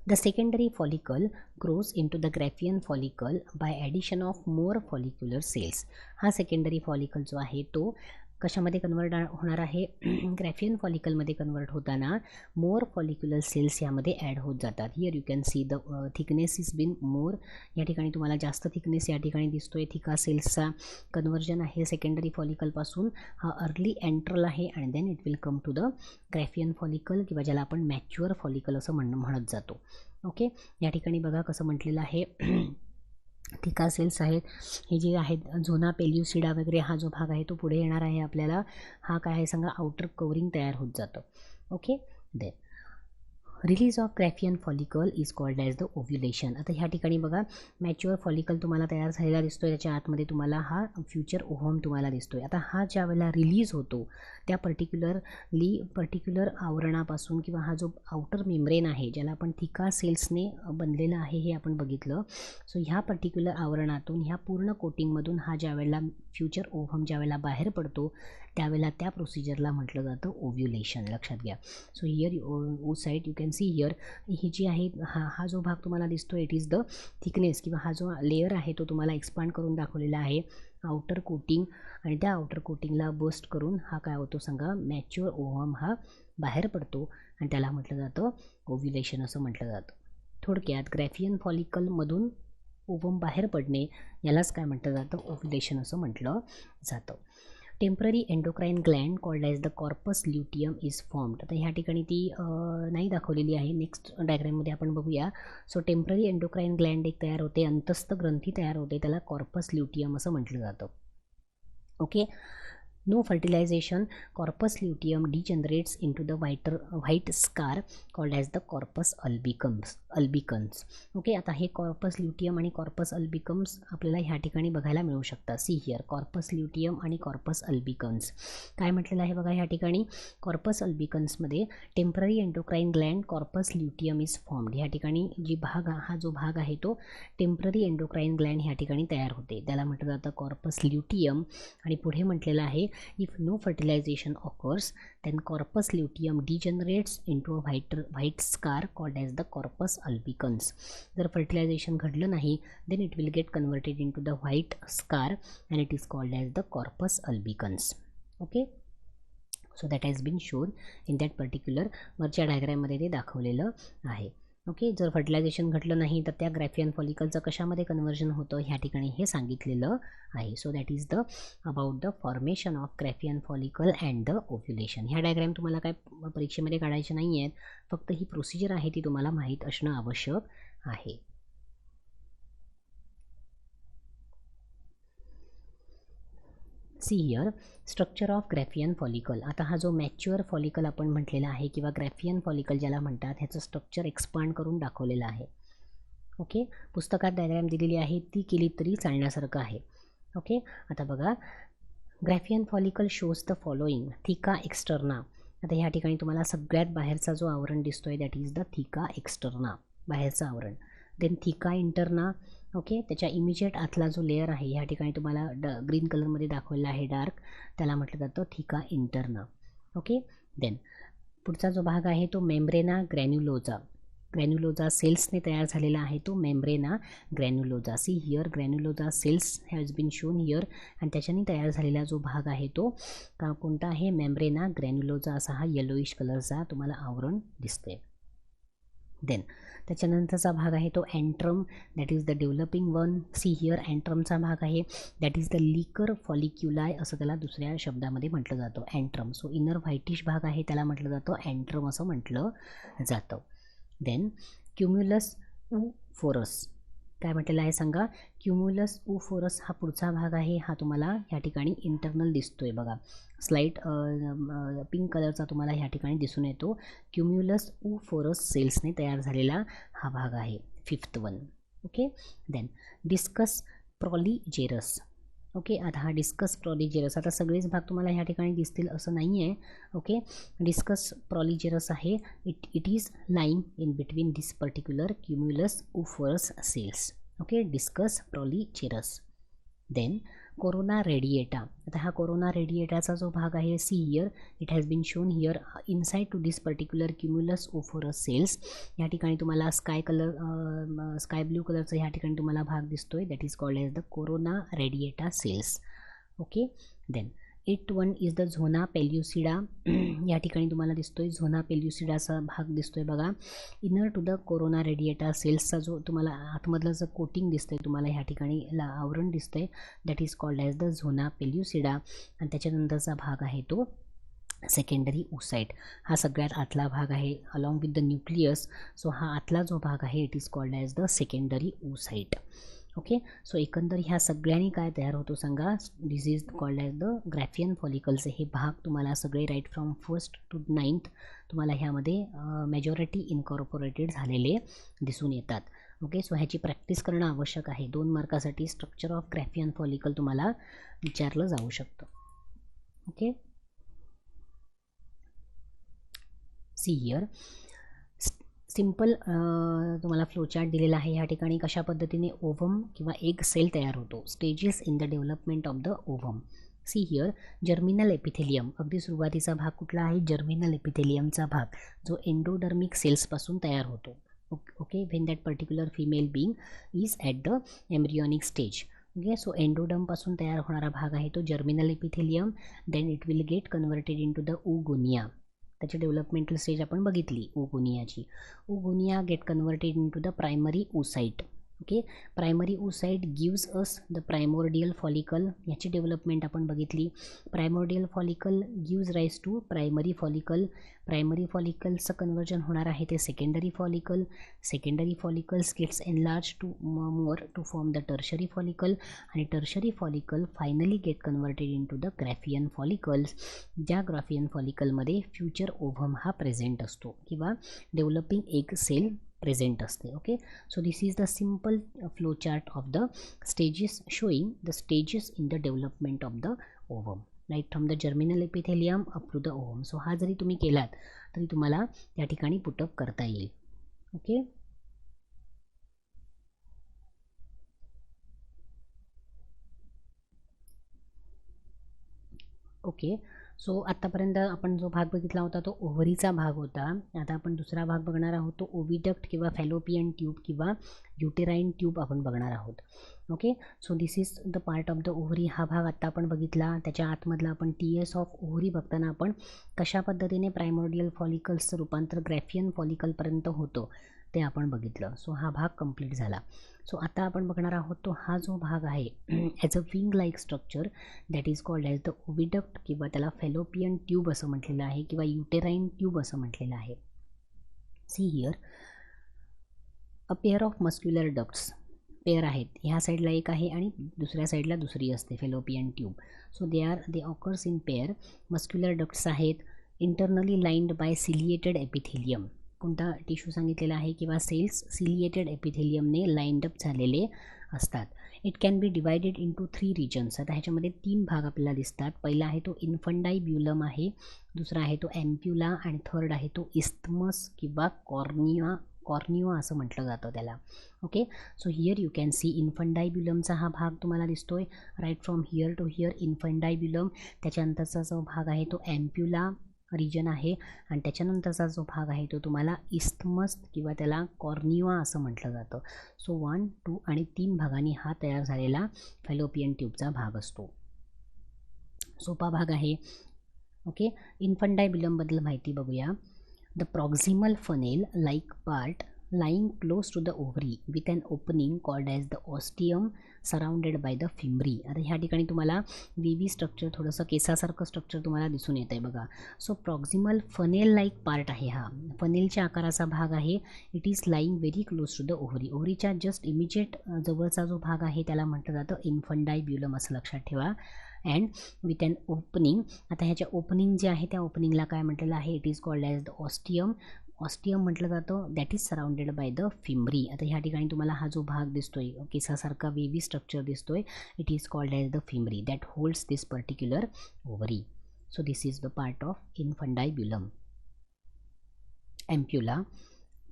the secondary follicle grows into the Graafian follicle by addition of more follicular cells. हा secondary follicle जो आहे तो कशामध्ये convert होणार आहे, ग्रॅफियन फॉलिकलमध्ये convert होताना मोर follicular cells यामध्ये add होत जातात. Here you can see the thickness is been more. या ठिकाणी तुम्हाला जास्त थिकनेस या ठिकाणी दिसतोय. थिका सेल्सचा कन्वर्जन आहे सेकंडरी फॉलिकलपासून. हा अर्ली एंट्रल आहे आणि then it will come to the Graafian follicle किंवा ज्याला आपण मॅच्युअर फॉलिकल असं म्हणत जातो. ओके, या ठिकाणी बघा कसं म्हटलेलं आहे, थिका सेल्स आहेत हे जे आहेत, झोना पेल्युसिडा वगैरे हा जो भाग आहे तो पुढे येणार आहे आपल्याला. हा काय आहे सांगा, आउटर कवरिंग तयार होत जातं. Okay, then release of Graafian follicle is called as the ovulation. आता ह्या ठिकाणी बघा मॅच्युअर फॉलिकल तुम्हाला तयार झालेला दिसतोय, त्याच्या आतमध्ये तुम्हाला हा फ्युचर ओव्हम तुम्हाला दिसतोय. आता हा ज्या वेळेला रिलीज होतो त्या पर्टिक्युलर आवरणापासून किंवा हा जो आउटर मेम्ब्रेन आहे ज्याला आपण थिका सेल्सने बनलेला आहे हे आपण बघितलं. सो ह्या पर्टिक्युलर आवरणातून ह्या पूर्ण कोटिंगमधून हा ज्या वेळेला फ्युचर ओव्हम ज्या वेळेला बाहेर पडतो त्यावेळेला त्या प्रोसिजरला म्हटलं जातं ओव्ह्युलेशन. लक्षात घ्या. So here oocyte you can see here, ही जी आहे हा जो भाग तुम्हाला दिसतो इट इज द थिकनेस किंवा हा जो लेअर आहे तो तुम्हाला एक्सपांड करून दाखवलेला आहे आउटर कोटिंग, आणि त्या आउटर कोटिंगला बस्ट करून हा काय होतो सांगा, मॅच्युअर ओव्हम हा बाहेर पडतो आणि त्याला म्हटलं जातं ओव्ह्युलेशन असं म्हटलं जातं. थोडक्यात ग्रॅफियन फॉलिकलमधून ओव्हम बाहेर पडणे यालाच काय म्हटलं जातं, ओव्ह्युलेशन असं म्हटलं जातं. Temporary endocrine Gland called as the corpus luteum is formed. आता ह्या ठिकाणी ती नाही दाखवलेली आहे, नेक्स्ट डायग्राममध्ये आपण बघूया. सो टेम्पररी एंडोक्राईन ग्लँड एक तयार होते, अंतस्थ ग्रंथी तयार होते, त्याला कॉर्पस ल्युटियम असं म्हटलं जातं. Okay, no fertilization, corpus luteum degenerates into the white scar called as the corpus albicans. Okay, आता हे कॉर्पस ल्युटियम आणि कॉर्पस अल्बिकन्स आपल्याला ह्या ठिकाणी बघायला मिळू शकतात. सी हिअर कॉर्पस ल्युटियम आणि कॉर्पस अल्बिकन्स काय म्हटलेलं आहे बघा ह्या ठिकाणी. कॉर्पस अल्बिकन्समध्ये temporary endocrine gland corpus luteum is formed. ह्या ठिकाणी हा जो भाग आहे तो टेम्पररी एंडोक्राईन ग्लँड ह्या ठिकाणी तयार होते, त्याला म्हटलं जातं कॉर्पस ल्युटियम. आणि पुढे म्हटलेलं आहे if no fertilization occurs then corpus luteum degenerates into a white scar called as the corpus albicans. जर fertilization घडलं नाही then it will get converted into the white scar and it is called as the corpus albicans. Okay, so that has been shown in that particular वरच्या डायग्राममध्ये ते दाखवलेलं आहे. Okay, जर fertilisation घडलं नाही तर त्या ग्रॅफियन फॉलिकलचं कशामध्ये कन्वर्जन होतं ह्या ठिकाणी हे सांगितलेलं आहे. So that is the about the formation of Graafian follicle and the ovulation. ह्या डायग्राम तुम्हाला काय परीक्षेमध्ये काढायचे नाही आहेत, फक्त ही प्रोसिजर आहे ती तुम्हाला माहीत असणं आवश्यक आहे. See here structure of Graafian follicle. आता हा जो मॅच्युअर फॉलिकल आपण म्हटलेला आहे किंवा ग्रॅफियन फॉलिकल ज्याला म्हणतात ह्याचं स्ट्रक्चर एक्सपांड करून दाखवलेलं आहे. ओके, पुस्तकात डायग्राम दिलेली आहे ती केली तरी चालण्यासारखं आहे. ओके, आता बघा ग्रॅफियन फॉलिकल शोज द फॉलोइंग. थिका एक्स्टर्ना. आता ह्या ठिकाणी तुम्हाला सगळ्यात बाहेरचा जो आवरण दिसतोय दॅट इज द थिका एक्स्टर्ना, बाहेरचं आवरण. देन थिका इंटरना. ओके, त्याच्या इमिजिएट आतला जो लेअर आहे ह्या ठिकाणी तुम्हाला ग्रीन कलरमध्ये दाखवलेला आहे डार्क, त्याला म्हटलं जातं थिका इंटरना. ओके, देन पुढचा जो भाग आहे तो मेम्ब्रेना ग्रॅन्युलोजा. ग्रॅन्युलोजा सेल्सने तयार झालेला आहे तो membrana granulosa. See here granulosa cells has been shown here, आणि त्याच्याने तयार झालेला जो भाग आहे तो कोणता आहे, मेम्ब्रेना ग्रॅन्युलोजा असा हा येलोइश कलरचा तुम्हाला आवरण दिसते. देन त्याच्यानंतरचा भाग आहे तो antrum, that is the developing one. See here अँट्रमचा भाग आहे दॅट इज द लिकर फॉलिक्युलाय असं त्याला दुसऱ्या शब्दामध्ये म्हटलं जातं अँट्रम. सो इनर व्हाईटिश भाग आहे त्याला म्हटलं जातं अँट्रम असं म्हटलं जातं. देन क्युम्युलस उफोरस काय म्हटलेलं आहे सांगा, क्युम्युलस उफोरस हा पुढचा भाग आहे. हा तुम्हाला ह्या ठिकाणी इंटरनल दिसतोय बघा, स्लाईट पिंक कलरचा तुम्हाला ह्या ठिकाणी दिसून येतो. क्युम्युलस उफोरस सेल्सने तयार झालेला हा भाग आहे, 5th one. Okay. Then discus proligerus. Okay, आता हा डिस्कस प्रॉलिजेरस, आता सगळेच भाग तुम्हाला ह्या ठिकाणी दिसतील असं नाही आहे. ओके, डिस्कस प्रॉलिजेरस आहे. It is lying in between this particular cumulus oophorus cells. Okay, discus proligerus. Then corona radiata. आता हा कोरोना रेडिएटाचा जो भाग आहे, see here it has been shown here inside to this particular cumulus oophorus cells. या ठिकाणी तुम्हाला sky blue कलरचा ह्या ठिकाणी तुम्हाला भाग दिसतोय, that is called as the corona radiata cells. Okay. Then 8th one is the zona pellucida. या ठिकाणी तुम्हाला दिसतोय झोना पेल्युसिडाचा भाग दिसतोय बघा. Inner to the corona radiata सेल्सचा जो तुम्हाला आतमधलं जर कोटिंग दिसतंय तुम्हाला ह्या ठिकाणी आवरण दिसतंय, that is called as the zona pellucida. आणि त्याच्यानंतरचा भाग आहे तो सेकंडरी ओसाइट. हा सगळ्यात आतला भाग आहे along with the nucleus. So हा आतला जो भाग आहे it is called as the secondary oocyte. Okay. So एकंदर ह्या सगळ्यांनी काय तयार होतो सांगा, this is called as the Graafian follicles. हे भाग तुम्हाला सगळे right from 1st to 9th तुम्हाला ह्यामध्ये मेजॉरिटी इनकॉर्पोरेटेड झालेले दिसून येतात. ओके. सो ह्याची प्रॅक्टिस करणं आवश्यक आहे. 2 मार्कासाठी स्ट्रक्चर ऑफ ग्रॅफियन फॉलिकल तुम्हाला विचारलं जाऊ शकतं. ओके. सी हिअर सिम्पल तुम्हाला फ्लोचार्ट दिलेला आहे. ह्या ठिकाणी कशा पद्धतीने ओव्हम किंवा एग सेल तयार होतो, stages in the development of the ovum. C here germinal epithelium. अगदी सुरुवातीचा भाग कुठला आहे, जर्मिनल एपिथेलियमचा भाग, जो एंडोडर्मिक सेल्सपासून तयार होतो. Okay, when that particular female being is at the embryonic stage. Okay. So एंडोडर्मपासून तयार होणारा भाग आहे तो germinal epithelium. Then it will get converted in to the oogonia. त्याची डेव्हलपमेंटल स्टेज आपण बघितली ओगोनियाची. Oogonia get converted in to the primary oocyte. Okay. Primary oocyte gives us the primordial follicle. याची डेव्हलपमेंट आपण बघितली. Primordial follicle gives rise to primary follicle. Primary फॉलिकलचं conversion होणार आहे ते secondary follicle. Secondary follicles gets enlarge to more to form the tertiary follicle. आणि tertiary follicle finally get converted in to the Graafian follicles. ज्या Graafian फॉलिकलमध्ये future ovum हा present असतो किंवा डेव्हलपिंग एग सेल प्रेझेंट असते. Okay. So this is the simple flow chart of the stages showing the stages in the development of the ovum, right from the germinal epithelium up to the ovum. So हा जरी तुम्ही केलात तरी तुम्हाला त्या ठिकाणी put up करता येईल. ओके. ओके. सो आत्तापर्यंत आपण जो भाग बघितला होता तो ओव्हरीचा भाग होता. आता आपण दुसरा भाग बघणार आहोत तो ओव्हिडक्ट किंवा फॅलोपियन ट्यूब किंवा युटेराईन ट्यूब आपण बघणार आहोत. Okay. So this is the part of the ovary. हा भाग आत्ता आपण बघितला. त्याच्या आतमधला आपण TS ऑफ ओव्हरी बघताना आपण कशा पद्धतीने प्रायमोर्डियल फॉलिकल्सचं रूपांतर ग्रॅफियन फॉलिकलपर्यंत होतं ते आपण बघितलं. सो हा भाग कंप्लीट झाला. सो आता आपण बघणार आहोत तो हा जो भाग आहे as a wing like structure that is called as the oviduct किंवा त्याला फॅलोपियन ट्यूब असं म्हटलेलं आहे किंवा युटेराईन ट्यूब असं म्हटलेलं आहे. See here a pair of muscular ducts. Pair आहेत, ह्या साईडला एक आहे आणि दुसऱ्या साईडला दुसरी असते fallopian tube. So they occurs in pair. Muscular ducts आहेत internally lined by ciliated epithelium. कोणता टिश्यू सांगितलेला आहे किंवा सेल्स सिलिएटेड एपिथेलियमने लाईन्ड अप झालेले असतात. It can be divided into 3 regions. आता ह्याच्यामध्ये 3 भाग आपल्याला दिसतात. पहिला आहे तो इन्फंडायब्युलम आहे, दुसरा आहे तो ॲम्प्युला आणि थर्ड आहे तो इस्थमस किंवा कॉर्निया असं म्हटलं जातं त्याला. Okay. So here you can see इन्फंडायब्युलमचा हा भाग तुम्हाला दिसतोय right from here to here infundibulum. त्याच्यानंतरचा जो भाग आहे तो ॲम्प्युला रिजन आहे आणि त्याच्यानंतरचा जो भाग आहे तो तुम्हाला इस्थमस किंवा त्याला कॉर्निवा असं म्हटलं जातं. सो 1, 2 आणि 3 भागांनी हा तयार झालेला फॅलोपियन ट्यूबचा भाग असतो. सोपा भाग आहे. ओके, इन्फंटायबिलमबद्दल माहिती बघूया. The proximal funnel like part lying close to the ovary with an opening called as the ostium surrounded by the fimri. आता ह्या ठिकाणी तुम्हाला वेवी स्ट्रक्चर, थोडंसं केसासारखं स्ट्रक्चर तुम्हाला दिसून येतं आहे बघा. So proximal funnel like part आहे हा, फनेलच्या आकाराचा भाग आहे. It is lying very close to the ovary. ओव्हरीच्या जस्ट इमिजिएट जवळचा जो भाग आहे त्याला म्हटलं जातं इन्फंटायब्युलम, असं लक्षात ठेवा. अँड विथ अन ओपनिंग, आता ह्याच्या ओपनिंग जे आहे त्या ओपनिंगला काय म्हटलेलं आहे, it is called as the ostium. Ostium म्हटलं जातं, that is surrounded by the fimbriae. आता ह्या ठिकाणी तुम्हाला हा जो भाग दिसतोय, केसासारखा वेवी स्ट्रक्चर दिसतोय, it is called as the fimbriae that holds this particular ovary. So this is the part of infundibulum. Ampulla,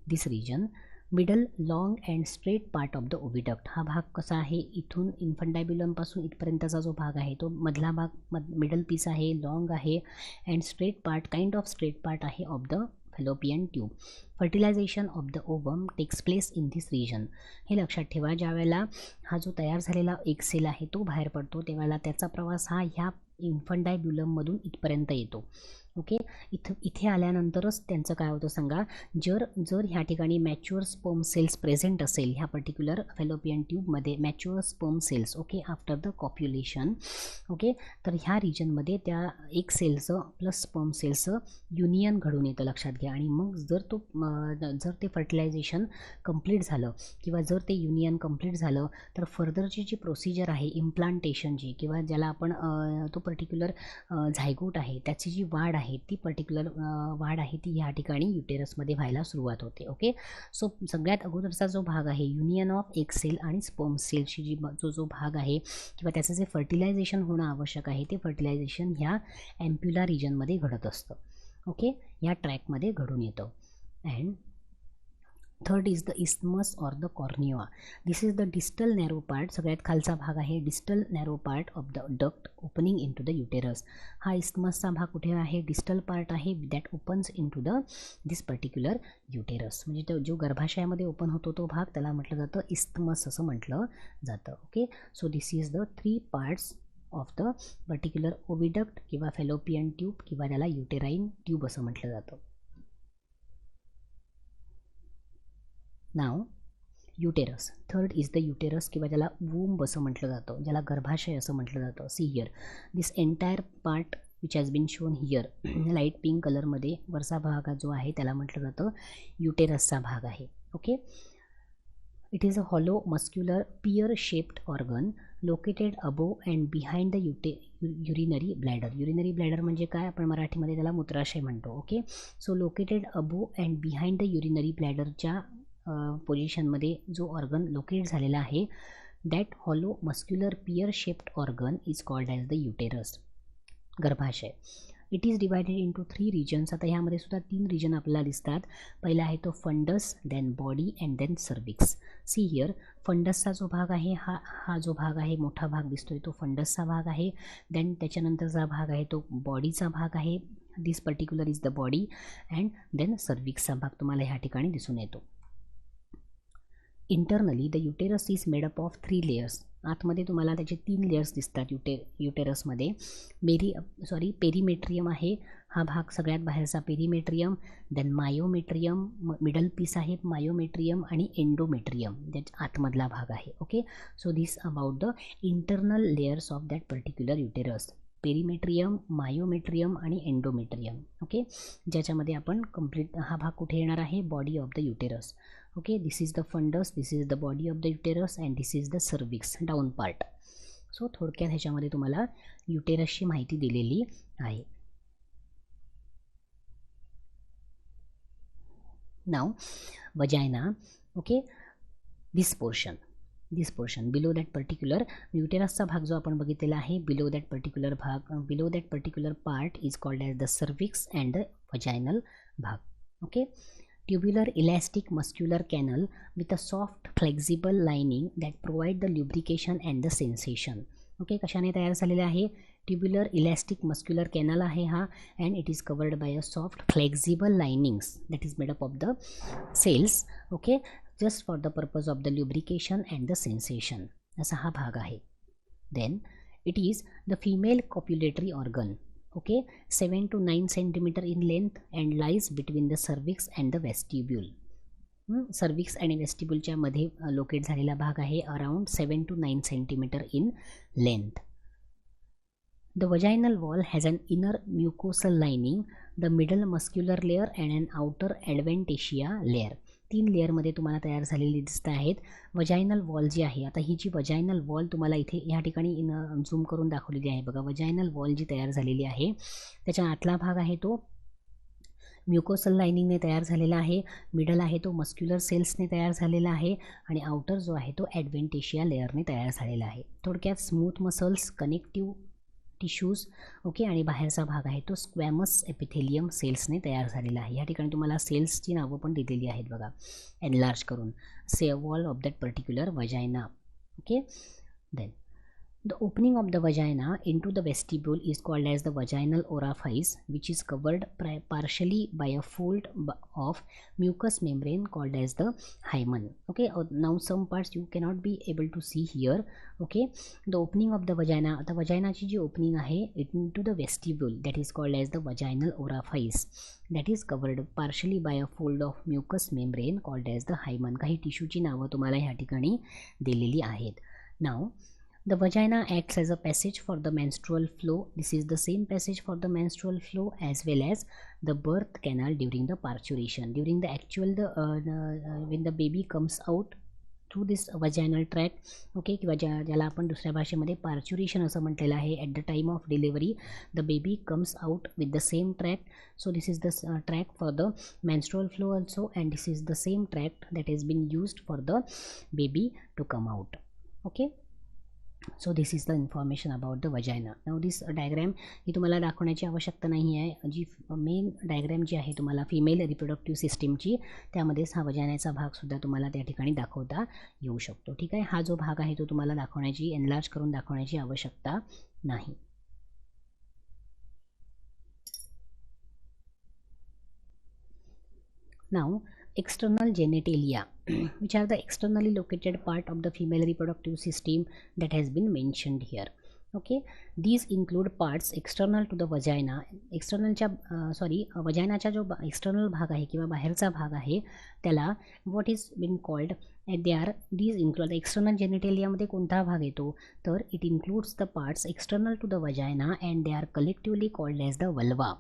this region, middle long and straight part of the oviduct. हा भाग कसा आहे, इथून इन्फंटायब्युलमपासून इथपर्यंतचा जो भाग आहे तो मधला भाग मिडल पीस आहे, लॉंग आहे, and straight part, kind of straight part आहे of the Fallopian tube. Fertilization of the ovum takes place in this region. हे लक्षात ठेवा, ज्यावेळेला हा जो तयार झालेला एक सेल आहे तो बाहेर पडतो त्यावेळेला त्याचा प्रवास हा ह्या इन्फंटायब्युलममधून इथपर्यंत येतो. ओके, इथे आल्यानंतरच त्यांचं काय होतं सांगा. जर ह्या ठिकाणी मॅच्युअर स्पर्म सेल्स प्रेझेंट असेल ह्या पर्टिक्युलर फॅलोपियन ट्यूबमध्ये, mature sperm cells, okay, after the copulation, okay, तर ह्या रिजनमध्ये त्या एक सेलचं प्लस स्पर्म सेल्सचं युनियन घडून येतं, लक्षात घ्या. आणि मग जर ते फर्टिलायझेशन कंप्लीट झालं किंवा जर ते युनियन कंप्लीट झालं तर फर्दरची जी प्रोसिजर आहे इम्प्लांटेशनची, किंवा ज्याला आपण तो पर्टिक्युलर झायगोट आहे त्याची जी वाढ आहे ती पर्टिक्युलर वाढ आहे ती ह्या ठिकाणी युटेरसमध्ये व्हायला सुरुवात होते. ओके, सो सगळ्यात अगोदरचा जो भाग आहे युनियन ऑफ एक सेल आणि स्पर्म सेलची जी जो भाग आहे किंवा त्याचं जे फर्टिलायझेशन होणं आवश्यक आहे ते फर्टिलायझेशन ह्या एम्प्युला रिजनमध्ये घडत असतं. ओके, या ट्रॅकमध्ये घडून येतं. And third is the isthmus or the cornua. This is the distal narrow part, सगळ्यात खालचा भाग आहे distal narrow part of the duct opening in to the uterus. हा इस्थमसचा भाग कुठे आहे, डिस्टल पार्ट आहे that opens in to the this particular uterus. म्हणजे तो जो गर्भाशयामध्ये ओपन होतो तो भाग त्याला म्हटलं जातं इस्थमस असं म्हटलं जातं. Okay, so this is the 3 parts of the particular oviduct किंवा फॅलोपियन ट्यूब किंवा त्याला युटेराईन ट्यूब असं म्हटलं जातं. नाव uterus. Third is the uterus किंवा ज्याला वूम्ब असं म्हटलं जातं, ज्याला गर्भाशय असं म्हटलं जातं. See here this entire part which has been shown here light pink कलरमध्ये वरचा भाग जो आहे त्याला म्हटलं जातं युटेरसचा भाग आहे. Okay, it is a hollow muscular pear shaped organ located above and behind the urinary bladder. Urinary bladder म्हणजे काय, आपण मराठीमध्ये त्याला मूत्राशय म्हणतो. Okay, so located above and behind the urinary ब्लॅडरच्या पोझिशनमध्ये जो ऑर्गन लोकेट झालेला आहे that hollow muscular pear shaped organ is called as the uterus, गर्भाशय. It is divided into 3 regions. आता ह्यामध्ये सुद्धा 3 रिजन आपल्याला दिसतात. पहिला आहे तो fundus, then body and then cervix. See here, फंडसचा जो भाग आहे हा जो भाग आहे मोठा भाग दिसतोय तो फंडसचा भाग आहे. देन त्याच्यानंतरचा भाग आहे तो बॉडीचा भाग आहे, this particular is the body. And then सर्विक्सचा भाग तुम्हाला ह्या ठिकाणी दिसून येतो. Internally the uterus is made up of 3 layers. आतमध्ये तुम्हाला त्याचे 3 लेयर्स दिसतात युटेरसमध्ये. पेरिमेट्रियम आहे हा भाग, सगळ्यात बाहेरचा perimetrium. Then myometrium, middle piece आहे मायोमेट्रियम, आणि एंडोमेट्रियम ज्याच्या आतमधला भाग आहे. Okay, so this about the internal layers of that particular uterus. Perimetrium, myometrium आणि एंडोमेट्रियम. ओके, ज्याच्यामध्ये आपण कंप्लीट हा भाग कुठे येणार आहे, body of the uterus. Okay, this is the fundus, this is the body of the uterus and this is the cervix, down part. So थोडक्यात ह्याच्यामध्ये तुम्हाला युटेरसची माहिती दिलेली आहे. नाव vagina. Okay, this portion below that particular युटेरसचा भाग जो आपण बघितलेला आहे, below that particular part is called as the cervix and the vaginal भाग. Okay, tubular elastic muscular canal with a soft flexible lining that provide the lubrication and the sensation. Okay, कशाने तयार झालेले आहे, tubular elastic muscular canal आहे हा, and it is covered by a soft flexible linings that is made up of the cells, okay, just for the purpose of the lubrication and the sensation. असा हा भाग आहे. Then it is the female copulatory organ, okay, 7 to 9 centimeter in length and lies between the cervix and the vestibule. Cervix आणि वेस्टिब्युलच्या मध्ये locate झालेला भाग आहे, around 7 to 9 centimeter in length. The vaginal wall has an inner mucosal lining, the middle muscular layer and an outer adventitia layer. 3 लेअरमध्ये तुम्हाला तयार झालेली दिसत आहेत. वजायनल वॉल जी आहे, आता ही जी वजायनल वॉल तुम्हाला इथे ह्या ठिकाणी झूम करून दाखवलेली आहे बघा. वजायनल वॉल जी तयार झालेली आहे त्याच्या आतला भाग आहे तो म्युकोसल लाइनिंगने तयार झालेला आहे, मिडल आहे तो मस्क्युलर सेल्सने तयार झालेला आहे आणि आउटर जो आहे तो ॲडव्हेंटिशिया लेअरने तयार झालेला आहे. थोडक्यात smooth muscles, connective tissues, okay, आणि बाहेरचा भाग आहे तो स्क्वॅमस एपिथेलियम सेल्सने तयार झालेला आहे. या ठिकाणी तुम्हाला सेल्सची नावं पण दिलेली आहेत बघा एनलार्ज करून. Wall of that particular vagina, okay. Then the opening of the vagina into the vestibule is called as the vaginal orifice, which is covered partially by a fold of mucous membrane called as the hymen. Okay, now some parts you cannot be able to see here. Okay, the opening of the vagina, the vagina ची जी opening आहे into the vestibule, that is called as the vaginal orifice, that is covered partially by a fold of mucous membrane called as the hymen. काही टिश्यूची नावं तुम्हाला ह्या ठिकाणी दिलेली आहेत. Now the vagina acts as a passage for the menstrual flow. This is the same passage for the menstrual flow as well as the birth canal during the parturition. During the actual when the baby comes out through this vaginal tract, okay, किंवा ज्याला आपण दुसऱ्या भाषेमध्ये पार्च्युरेशन असं म्हटलेलं आहे. At the time of delivery the baby comes out with the same tract. So this is the tract for the menstrual flow also, and this is the same tract that has been used for the baby to come out. Okay, so this is the information about the vagina. Now this diagram ही तुम्हाला दाखवण्याची आवश्यकता नाही आहे. जी main diagram जी आहे तुम्हाला female reproductive सिस्टीमची, त्यामध्येच हा वजायनाचा भागसुद्धा तुम्हाला त्या ठिकाणी दाखवता येऊ शकतो. ठीक आहे, हा जो भाग आहे तो तुम्हाला दाखवण्याची, एनलार्ज करून दाखवण्याची आवश्यकता नाही. Now external genitalia, which are the externally located part of the female reproductive system that has been mentioned here. Okay, these include parts external to the vagina. एक्सटर्नलच्या वजायनाचा जो एक्सटर्नल भाग आहे किंवा बाहेरचा भाग आहे त्याला what is been called these include external जेनिटेलियामध्ये कोणता भाग येतो तर it includes the parts external to the vagina and they are collectively called as the vulva.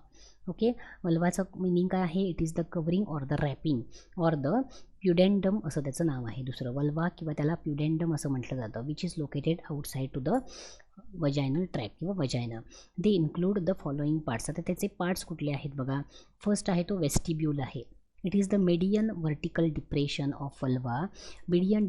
Okay, वल्वाचं मिनिंग काय आहे? It is the covering or the wrapping or the pudendum असं त्याचं नाव आहे दुसरं. वल्वा किंवा त्याला प्युडेंडम असं म्हटलं जातं, which is located outside to the vaginal track किंवा vagina. They include the following parts. आता त्याचे पार्ट्स कुठले आहेत बघा. फर्स्ट आहे तो वेस्टिब्यूल आहे. It is the median vertical depression of vulva. Median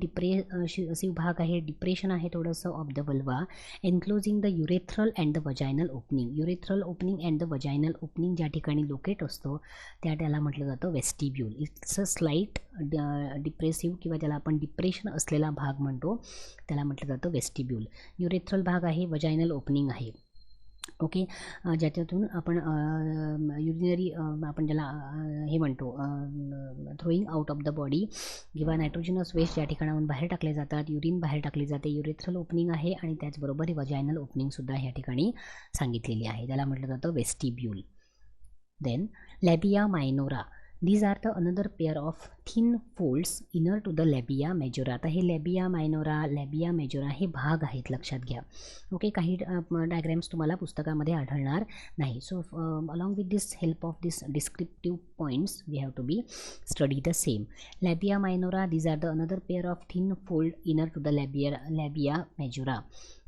असे भाग आहे, डिप्रेशन आहे थोडंसं of the vulva, enclosing the urethral and the vaginal opening. Urethral opening and the vaginal opening ज्या ठिकाणी लोकेट असतो त्याला म्हटलं जातं vestibule. It's a slight depressive किंवा ज्याला आपण डिप्रेशन असलेला भाग म्हणतो त्याला म्हटलं जातं वेस्टिब्यूल. युरेथ्रल भाग आहे, वजायनल ओपनिंग आहे. ओके, ज्याच्यातून आपण युरिनरी आपण ज्याला हे म्हणतो throwing out of the body किंवा नायट्रोजनस वेस्ट ज्या ठिकाणाहून बाहेर टाकले जातात, युरिन बाहेर टाकले जाते, युरेथ्रल ओपनिंग आहे आणि त्याचबरोबर वजायनल ओपनिंगसुद्धा ह्या ठिकाणी सांगितलेली आहे. त्याला म्हटलं जातं vestibule. Then labia minora. These are the another pair of thin folds inner to the labia majora. आता हे लॅबिया मायनोरा, लॅबिया मेजोरा हे भाग आहेत, लक्षात घ्या. ओके, काही डायग्रॅम्स तुम्हाला पुस्तकामध्ये आढळणार नाही. So along with this help of this descriptive points we have to be study the same. Labia minora, these are the another pair of thin fold inner to the labia majora.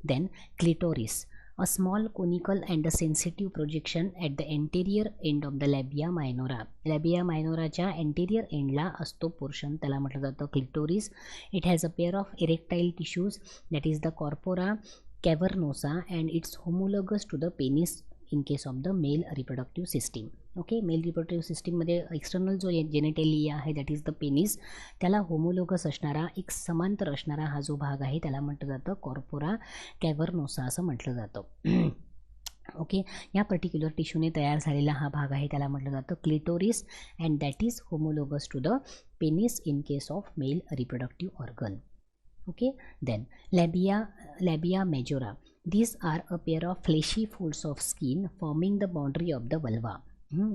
Then clitoris, a small conical and a sensitive projection at the anterior end of the labia minora. Labia minoraच्या anterior endला असतो portion, त्याला म्हटलं जातं clitoris. It has a pair of erectile tissues that is the corpora cavernosa and it's homologous to the penis in case of the male reproductive system. Okay, male reproductive सिस्टीममध्ये external जो genitalia आहे that is the penis, त्याला homologous असणारा, एक समांतर असणारा हा जो भाग आहे त्याला म्हटलं जातं कॉर्पोरा कॅव्हर्नोसा असं म्हटलं जातं. ओके, या पर्टिक्युलर टिश्यूने तयार झालेला हा भाग आहे त्याला म्हटलं जातं clitoris, and that is homologous to the penis in case of male reproductive organ. Okay, then labia majora, these are a pair of fleshy folds of skin forming the boundary of the vulva.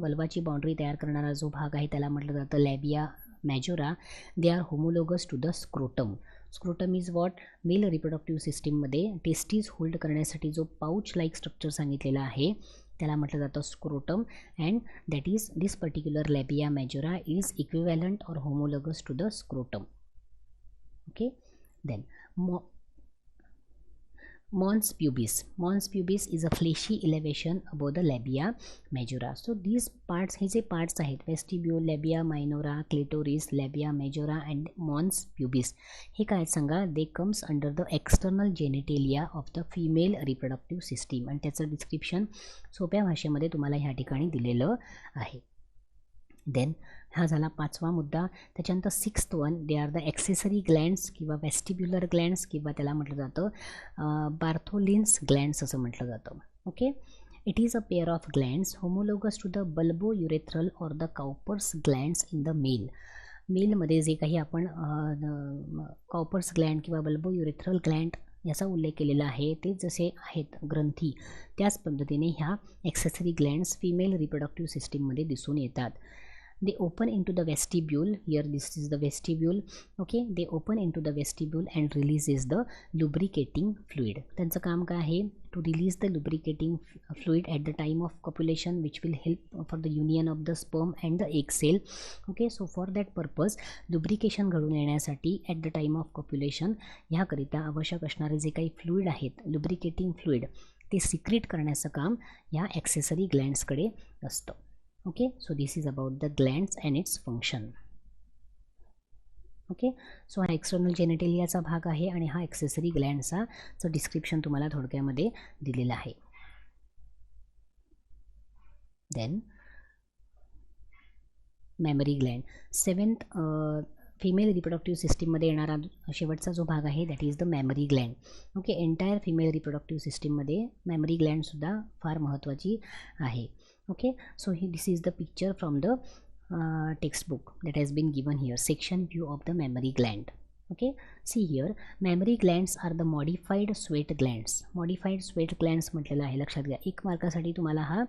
वल्वाची boundary तयार करणारा जो भाग आहे त्याला म्हटलं जातं labia majora. They are homologous to the scrotum. Scrotum is what, male reproductive सिस्टीममध्ये टेस्टीज होल्ड करण्यासाठी जो पाऊच लाईक स्ट्रक्चर सांगितलेला आहे त्याला म्हटलं जातं scrotum, and that is this particular labia majora is equivalent or homologous to the scrotum. Okay, then mons pubis. Mons pubis is a fleshy elevation above the labia majora. So these parts, हे जे parts आहेत vestibule, labia minora, clitoris, labia majora and mons pubis, हे काय सांगा, they comes under the external genitalia of the female reproductive system, आणि त्याचं description सोप्या भाषेमध्ये तुम्हाला ह्या ठिकाणी दिलेलं आहे. देन हा झाला 5वा मुद्दा. त्याच्यानंतर 6th one, they are the accessory glands किंवा वेस्टिब्युलर ग्लँड्स किंवा त्याला म्हटलं जातं बार्थोलिन्स ग्लँड्स असं म्हटलं जातं. Okay, it is a pair of glands homologous to the bulbourethral or the Cowper's glands in the male. मेलमध्ये जे काही आपण काउपर्स ग्लँड किंवा बल्बो युरेथ्रल ग्लँड याचा उल्लेख केलेला आहे ते जसे आहेत ग्रंथी त्याच पद्धतीने ह्या ॲक्सेसरी ग्लँड्स फिमेल रिप्रोडक्टिव्ह सिस्टीममध्ये दिसून येतात. They open into the vestibule. Here this is the vestibule. Okay, they open into the vestibule and releases the lubricating fluid. त्यांचं काम काय आहे, to release the lubricating fluid at the time of copulation, which will help for the union of the sperm and the egg cell. Okay, so for that purpose lubrication घडून येण्यासाठी at the time of copulation ह्याकरिता आवश्यक असणारे जे काही fluid आहेत lubricating fluid ते secret करण्याचं काम ह्या ॲक्सेसरी ग्लँड्सकडे असतं. Okay, so this is about the glands and its function. Okay, so हा एक्सटर्नल जेनेटेलियाचा भाग आहे आणि हा ॲक्सेसरी ग्लँड्सचं डिस्क्रिप्शन तुम्हाला थोडक्यामध्ये दिलेलं आहे. Then memory gland, 7th female reproductive सिस्टीममध्ये येणारा शेवटचा जो भाग आहे that is the memory gland. Okay, entire female reproductive सिस्टीममध्ये मेमरी ग्लँडसुद्धा फार महत्त्वाची आहे. Okay, so this is the picture from the textbook that has been given here, section view of the mammary gland. Okay, see here, mammary glands are the modified sweat glands. Modified sweat glands म्हटलेलं आहे, लक्षात घ्या. 1 मार्कासाठी तुम्हाला हा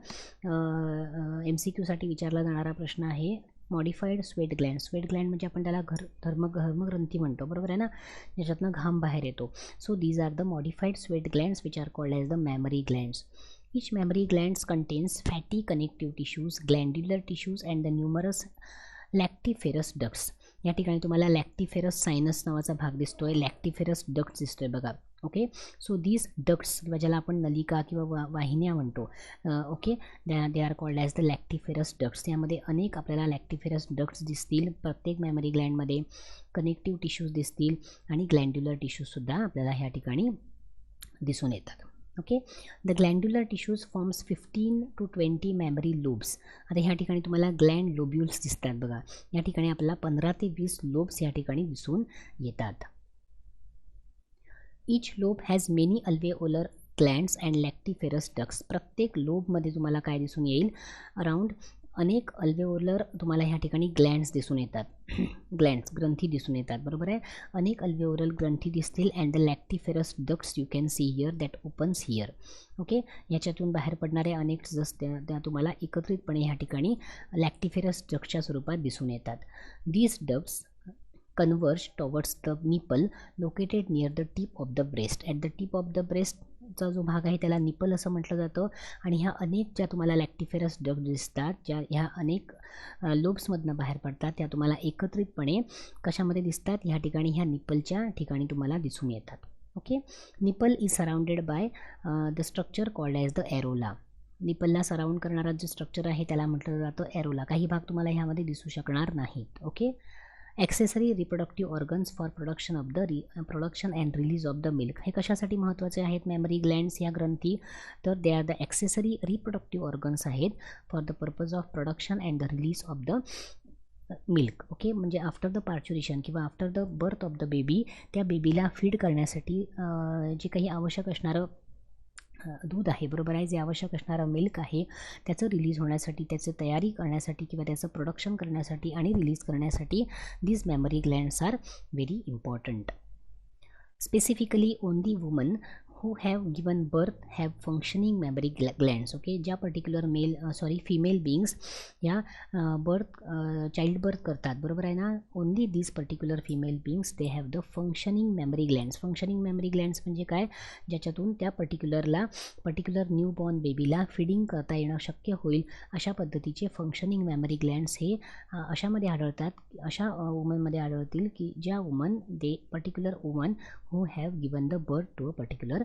MCQ साठी विचारला जाणारा प्रश्न आहे. Modified sweat Gland. Sweat Gland म्हणजे आपण त्याला घर्मग्रंथी म्हणतो, बरोबर आहे ना, ज्याच्यातनं घाम बाहेर येतो. So these are the modified sweat glands which are called as the mammary glands. Each mammary glands contains fatty connective tissues, glandular tissues and the numerous lactiferous ducts. या ठिकाणी तुम्हाला लॅक्टिफेरस सायनस नावाचा भाग दिसतोय, लॅक्टिफेरस डक्ट्स दिसतोय बघा. ओके, सो दीज डक्ट्स किंवा ज्याला आपण नलिका किंवा वाहिन्या म्हणतो, okay, they are called as the lactiferous ducts. यामध्ये अनेक आपल्याला लॅक्टिफेरस डक्ट्स दिसतील प्रत्येक मेमरी ग्लँडमध्ये, कनेक्टिव्ह टिश्यूज दिसतील आणि ग्लँड्युलर टिश्यूजसुद्धा आपल्याला ह्या ठिकाणी दिसून येतात. Okay, the glandular tissues forms 15 to 20 mammary lobes. आता ह्या ठिकाणी तुम्हाला ग्लँड लोब्युल्स दिसतात बघा. या ठिकाणी आपल्याला 15 ते 20 लोब्स या ठिकाणी दिसून येतात. Each lobe has many alveolar glands and lactiferous ducts. प्रत्येक लोबमध्ये तुम्हाला काय दिसून येईल, अराउंड अनेक अल्वेओलर तुम्हाला ह्या ठिकाणी ग्लँड्स दिसून येतात, ग्लँड्स ग्रंथी दिसून येतात, बरोबर आहे. अनेक अल्वेओलर ग्रंथी दिसतील and the lactiferous ducts you can see here that opens here. Okay, याच्यातून बाहेर पडणारे अनेक त्या तुम्हाला एकत्रितपणे ह्या ठिकाणी लॅक्टिफेरस डक्ट्सच्या स्वरूपात दिसून येतात. These ducts converge towards the nipple located near the tip of the breast. At the tip of the breast चा जो भाग आहे त्याला निपल असं म्हटलं जातं. आणि ह्या अनेक ज्या तुम्हाला लॅक्टिफेरस डक्ट दिसतात, ज्या ह्या अनेक लोब्समधनं बाहेर पडतात, त्या तुम्हाला एकत्रितपणे कशामध्ये दिसतात, ह्या ठिकाणी ह्या निपलच्या ठिकाणी तुम्हाला दिसून येतात. Okay, nipple is surrounded by the structure called as the areola. निपलला सराउंड करणारा जो स्ट्रक्चर आहे त्याला म्हटलं जातं एरोला. काही भाग तुम्हाला ह्यामध्ये दिसू शकणार नाहीत. Okay, accessory reproductive organs for production of the production and release of the milk. हे कशासाठी महत्त्वाचे आहेत मेमरी ग्लँड्स या ग्रंथी, तर they are the accessory reproductive organs आहेत for the purpose of production and the release of the milk. Okay, म्हणजे after the parturition किंवा after the birth of the baby, त्या बेबीला फीड करण्यासाठी जे काही आवश्यक असणारं दूध आहे, बरोबर आहे, जे आवश्यक असणारं मिल्क आहे त्याचं रिलीज होण्यासाठी, त्याची तयारी करण्यासाठी किंवा त्याचं प्रोडक्शन करण्यासाठी आणि रिलीज करण्यासाठी these mammary glands are very important. Specifically only women who have given birth have functioning mammary glands. Okay, ज्या पर्टिक्युलर फिमेल बिंग्स या चाइल्ड बर्थ करतात, बरोबर आहे ना, only this particular female बिंग्स they have the functioning memory glands. Functioning memory glands म्हणजे काय, ज्याच्यातून त्या पर्टिक्युलर न्यू बॉर्न बेबीला फिडिंग करता येणं शक्य होईल अशा पद्धतीचे फंक्शनिंग मेमरी ग्लँड्स हे अशामध्ये आढळतात, अशा वुमनमध्ये आढळतील की ज्या particular woman who have given the birth to a particular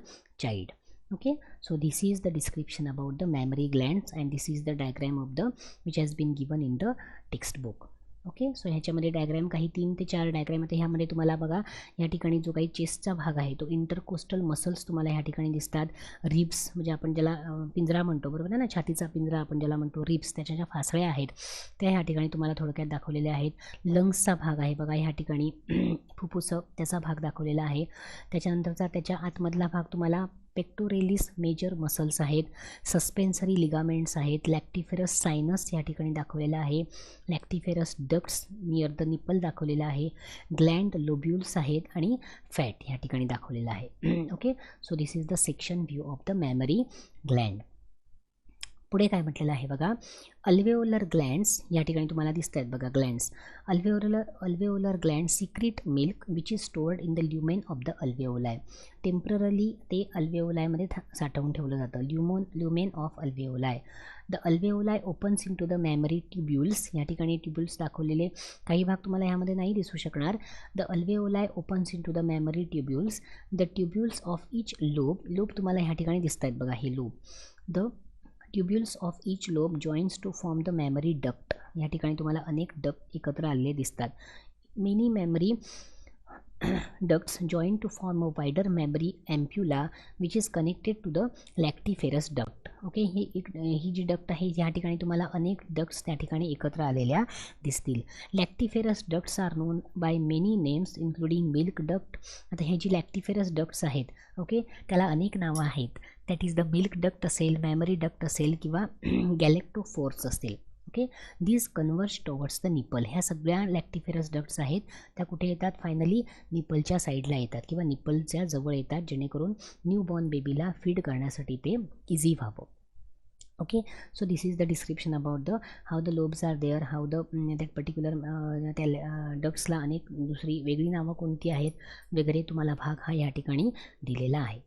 child. Okay, so this is the description about the mammary glands and this is the diagram of the which has been given in the textbook. Okay, so ह्याच्यामध्ये diagram काही 3 ते 4 diagram आहेत. ह्यामध्ये तुम्हाला बघा या ठिकाणी जो काही चेस्टचा भाग आहे तो इंटरकोस्टल मसल्स तुम्हाला ह्या ठिकाणी दिसतात. रिब्स म्हणजे आपण ज्याला पिंजरा म्हणतो, बरोबर आहे ना, छातीचा पिंजरा आपण ज्याला म्हणतो, रिब्स, त्याच्या ज्या फासळ्या आहेत त्या ह्या ठिकाणी तुम्हाला थोडक्यात दाखवलेल्या आहेत. लंग्सचा भाग आहे बघा ह्या ठिकाणी, फुफ्फुस त्याचा भाग दाखवलेला आहे. त्याच्यानंतरचा त्याच्या आतमधला भाग तुम्हाला पेक्टोरेलिस मेजर मसल्स आहेत, सस्पेन्सरी लिगामेंट्स आहेत, लॅक्टिफेरस सायनस या ठिकाणी दाखवलेला आहे, लॅक्टिफेरस डक्ट्स नियर द निपल दाखवलेला आहे, ग्लँड लोब्युल्स आहेत आणि फॅट या ठिकाणी दाखवलेला आहे. Okay, so this is the section view of the memory Gland. पुढे काय म्हटलेलं आहे बघा, अल्वेओलर ग्लँड्स या ठिकाणी तुम्हाला दिसत आहेत बघा, glands. Alveolar gland secrete milk which is stored in the lumen of the alveoli. Temporarily ते अल्वेओलायमध्ये साठवून ठेवलं जातं, lumen of alveoli. The alveoli opens in to the mammary tubules. या ठिकाणी ट्युब्युल्स दाखवलेले काही भाग तुम्हाला ह्यामध्ये नाही दिसू शकणार. The alveoli opens in to the mammary tubules. The tubules of each lobe तुम्हाला ह्या ठिकाणी दिसत आहेत बघा, हे lobe. The tubules of each lobe joins to form the mammary duct. या ठिकाणी तुम्हाला अनेक डक्ट एकत्र आलेले दिसतात. Many mammary ducts join to form a wider memory ampulla which is connected to the lactiferous duct. Okay, ही जी duct आहे ह्या ठिकाणी तुम्हाला अनेक डक्ट्स त्या ठिकाणी एकत्र आलेल्या दिसतील. Lactiferous ducts are known by many names including milk duct. आता हे जी लॅक्टिफेरस डक्ट्स आहेत, ओके, त्याला अनेक नावं आहेत. That is the milk duct असेल, मेमरी डक्ट असेल किंवा गॅलेक्टोफोर्स असेल. Okay, this converge towards the nipple. ह्या सगळ्या लॅक्टिफेरस डक्ट्स आहेत त्या कुठे येतात, फायनली निपलच्या साईडला येतात किंवा निपलच्या जवळ येतात, जेणेकरून न्यू बॉर्न बेबीला फीड करण्यासाठी ते इझी व्हावं. Okay, so this is the description about the how the lobes are there, how the that particular त्या डक्ट्सला अनेक दुसरी वेगळी नावं कोणती आहेत वगैरे तुम्हाला भाग हा या ठिकाणी दिलेला आहे.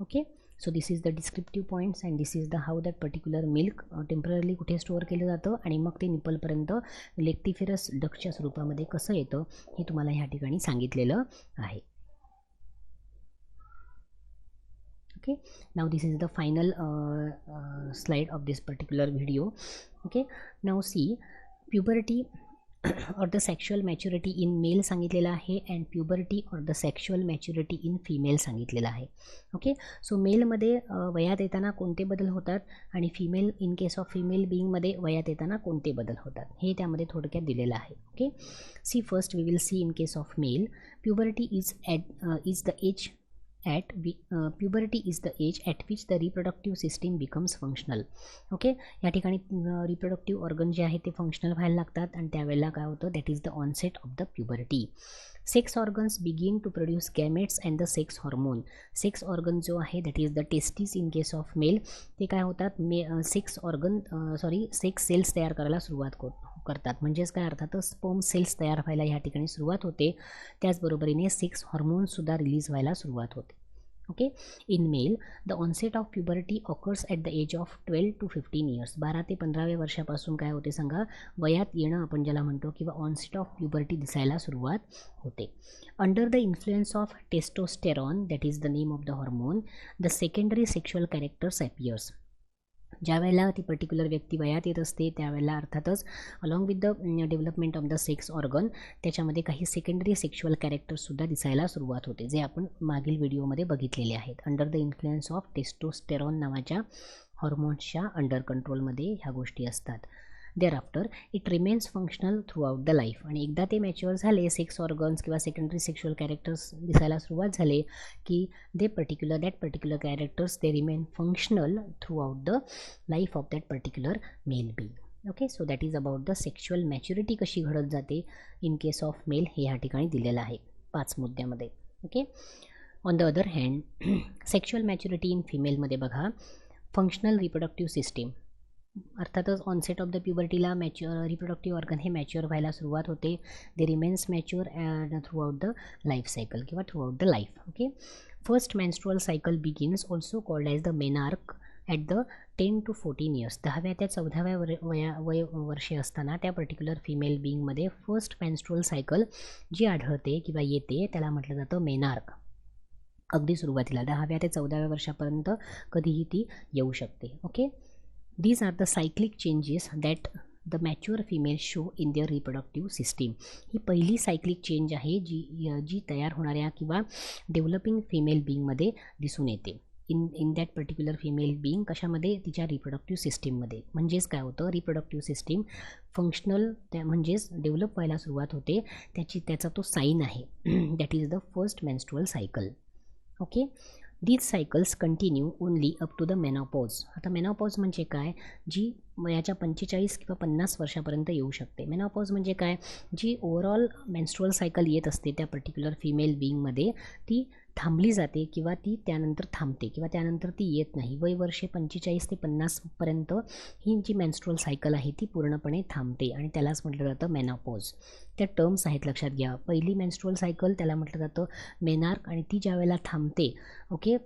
Okay, so this is the descriptive points and this is the how that particular milk temporarily कुठे स्टोअर केलं जातं आणि मग ते निपलपर्यंत लेक्टिफेरस डक्टच्या स्वरूपामध्ये कसं येतं हे तुम्हाला ह्या ठिकाणी सांगितलेलं आहे. Okay, now this is the final slide of this particular video. Okay, now see puberty or the sexual maturity in male सांगितलेला आहे and puberty or the sexual maturity in female सांगितलेला आहे. ओके, सो मेलमध्ये वयात येताना कोणते बदल होतात आणि female in case of female बिईंगमध्ये वयात येताना कोणते बदल होतात हे त्यामध्ये थोडक्यात दिलेलं आहे. Okay, see first we will see in case of male, puberty is the age puberty is the age at which the reproductive system becomes functional. Okay, या ठिकाणी रिप्रोडक्टिव्ह ऑर्गन जे आहे ते फंक्शनल व्हायला लागतात आणि त्यावेळेला काय होतं, that is the onset of the puberty. Sex organs begin to produce gametes and the sex hormone. Sex organ जो आहे that is the testis in case of male, ते काय होतात, सेक्स सेल्स तयार करायला सुरुवात करतात. म्हणजेच काय, अर्थातच स्पर्म सेल्स तयार व्हायला ह्या ठिकाणी सुरुवात होते. त्याचबरोबरीने सेक्स हॉर्मोन्ससुद्धा रिलीज व्हायला सुरुवात होते. Okay, in male the onset of puberty occurs at the age of 12 to 15 years. 12 ते 15व्या वर्षापासून काय होते सांगा, वयात येणं आपण ज्याला म्हणतो किंवा ऑनसेट ऑफ प्युबर्टी दिसायला सुरुवात होते. Under the influence of testosterone, that is the name of the hormone, the secondary sexual characters appears. ज्या वेळेला ती पर्टिक्युलर व्यक्ती वयात येत असते त्यावेळेला अर्थातच along with the development of the sex organ त्याच्यामध्ये काही सेकंडरी सेक्शुअल कॅरेक्टर्ससुद्धा दिसायला सुरुवात होते, जे आपण मागील व्हिडिओमध्ये बघितलेले आहेत. Under the influence of testosterone नावाच्या हॉर्मोन्सच्या अंडर कंट्रोलमध्ये ह्या गोष्टी असतात. Thereafter it remains functional throughout the life. आणि एकदा ते मॅच्युअर झाले, सेक्स ऑर्गन्स किंवा सेकंडरी सेक्शुअल कॅरेक्टर्स दिसायला सुरुवात झाले की that particular characters they remain functional throughout the life of that particular male being. Okay, so that is about the sexual maturity कशी घडत जाते इन केस ऑफ मेल, हे ह्या ठिकाणी दिलेलं आहे 5 मुद्द्यामध्ये. Okay, on the other hand sexual maturity in फिमेलमध्ये बघा, फंक्शनल रिप्रोडक्टिव्ह सिस्टीम, अर्थातच ऑनसेट ऑफ द प्युबर्टीला रिप्रोडक्टिव्ह ऑर्गन हे मॅच्युअर व्हायला सुरुवात होते. They remains mature throughout the life cycle किंवा throughout the life. Okay, first menstrual cycle begins also called as the menarche at the 10 to 14 years. 10व्या ते 14व्या वर्षे असताना त्या पर्टिक्युलर फिमेल बीइंगमध्ये फर्स्ट मेन्स्ट्रुअल सायकल जी आढळते किंवा येते त्याला म्हटलं जातं मेनार्क. अगदी सुरुवातीला 10व्या ते 14व्या वर्षापर्यंत कधीही ती येऊ शकते. Okay, these are the cyclic changes that the mature female show in their reproductive system. ही पहिली सायक्लिक चेंज आहे जी तयार होणाऱ्या किंवा डेव्हलपिंग फिमेल बीइंगमध्ये दिसून येते. In that particular female being कशामध्ये, तिच्या रिप्रोडक्टिव्ह सिस्टीममध्ये. म्हणजेच काय होतं, रिप्रोडक्टिव्ह सिस्टीम फंक्शनल म्हणजेच डेव्हलप व्हायला सुरुवात होते, त्याचा तो साईन आहे. That is the first menstrual cycle. Okay, these cycles continue only up to the menopause. आता मेनोपॉज म्हणजे काय, जी वयाच्या 45 किंवा 50 वर्षापर्यंत येऊ शकते. मेनोपॉज म्हणजे काय, जी ओव्हरऑल मेन्स्ट्रुअल सायकल येत असते त्या पर्टिक्युलर फिमेल बीइंगमध्ये, ती थांबली जाते किंवा ती त्यानंतर थांबते किंवा त्यानंतर ती येत नाही. वय वर्षे 45 ते 50पर्यंत ही जी मेन्स्ट्रुअल सायकल आहे ती पूर्णपणे थांबते आणि त्यालाच म्हटलं जातं मेनोपॉज. त्या टर्म्स आहेत, लक्षात घ्या. पहिली मेन्स्ट्रुअल सायकल त्याला म्हटलं जातं मेनार्क आणि ती ज्या वेळेला थांबते, ओके,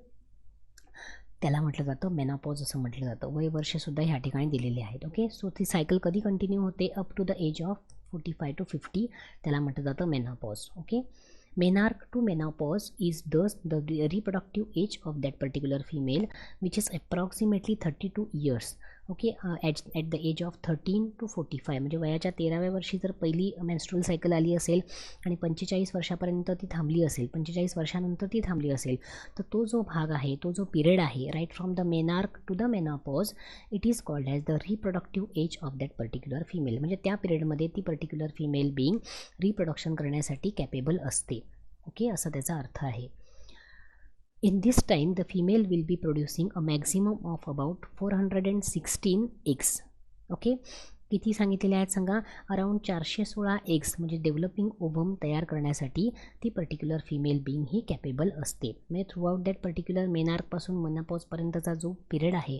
त्याला म्हटलं जातं मेनोपॉज असं म्हटलं जातं. वय वर्षसुद्धा ह्या ठिकाणी दिलेले आहेत. ओके, सो ती सायकल कधी कंटिन्यू होते, up to the age of 45 to 50, त्याला म्हटलं जातं menopause. Okay, menarche to menopause is thus the reproductive age of that particular female, which is approximately 32 years. Okay, at the age of 13 to 45, म्हणजे वयाच्या 13व्या वर्षी जर पहिली menstrual cycle आली असेल आणि 45 वर्षापर्यंत ती थांबली असेल, 45 वर्षानंतर ती थांबली असेल, तर तो जो भाग आहे, तो जो पिरियड आहे, right from the menarche to the menopause, it is called as the reproductive age of that particular female. म्हणजे त्या पिरियडमध्ये ती पर्टिक्युलर फिमेल बीइंग रिप्रोडक्शन करण्यासाठी कॅपेबल असते. ओके, असा त्याचा अर्थ आहे. In this time, the female will be producing a maximum of about 416 eggs. Okay, किती सांगितलेले आहेत सांगा, अराउंड 416 एग्स, म्हणजे डेव्हलपिंग ओव्हम तयार करण्यासाठी ती पर्टिक्युलर फिमेल बीइंग ही कॅपेबल असते. म्हणजे थ्रू आउट दॅट पर्टिक्युलर मेनार्कपासून मेनोपॉजपर्यंतचा जो पिरियड आहे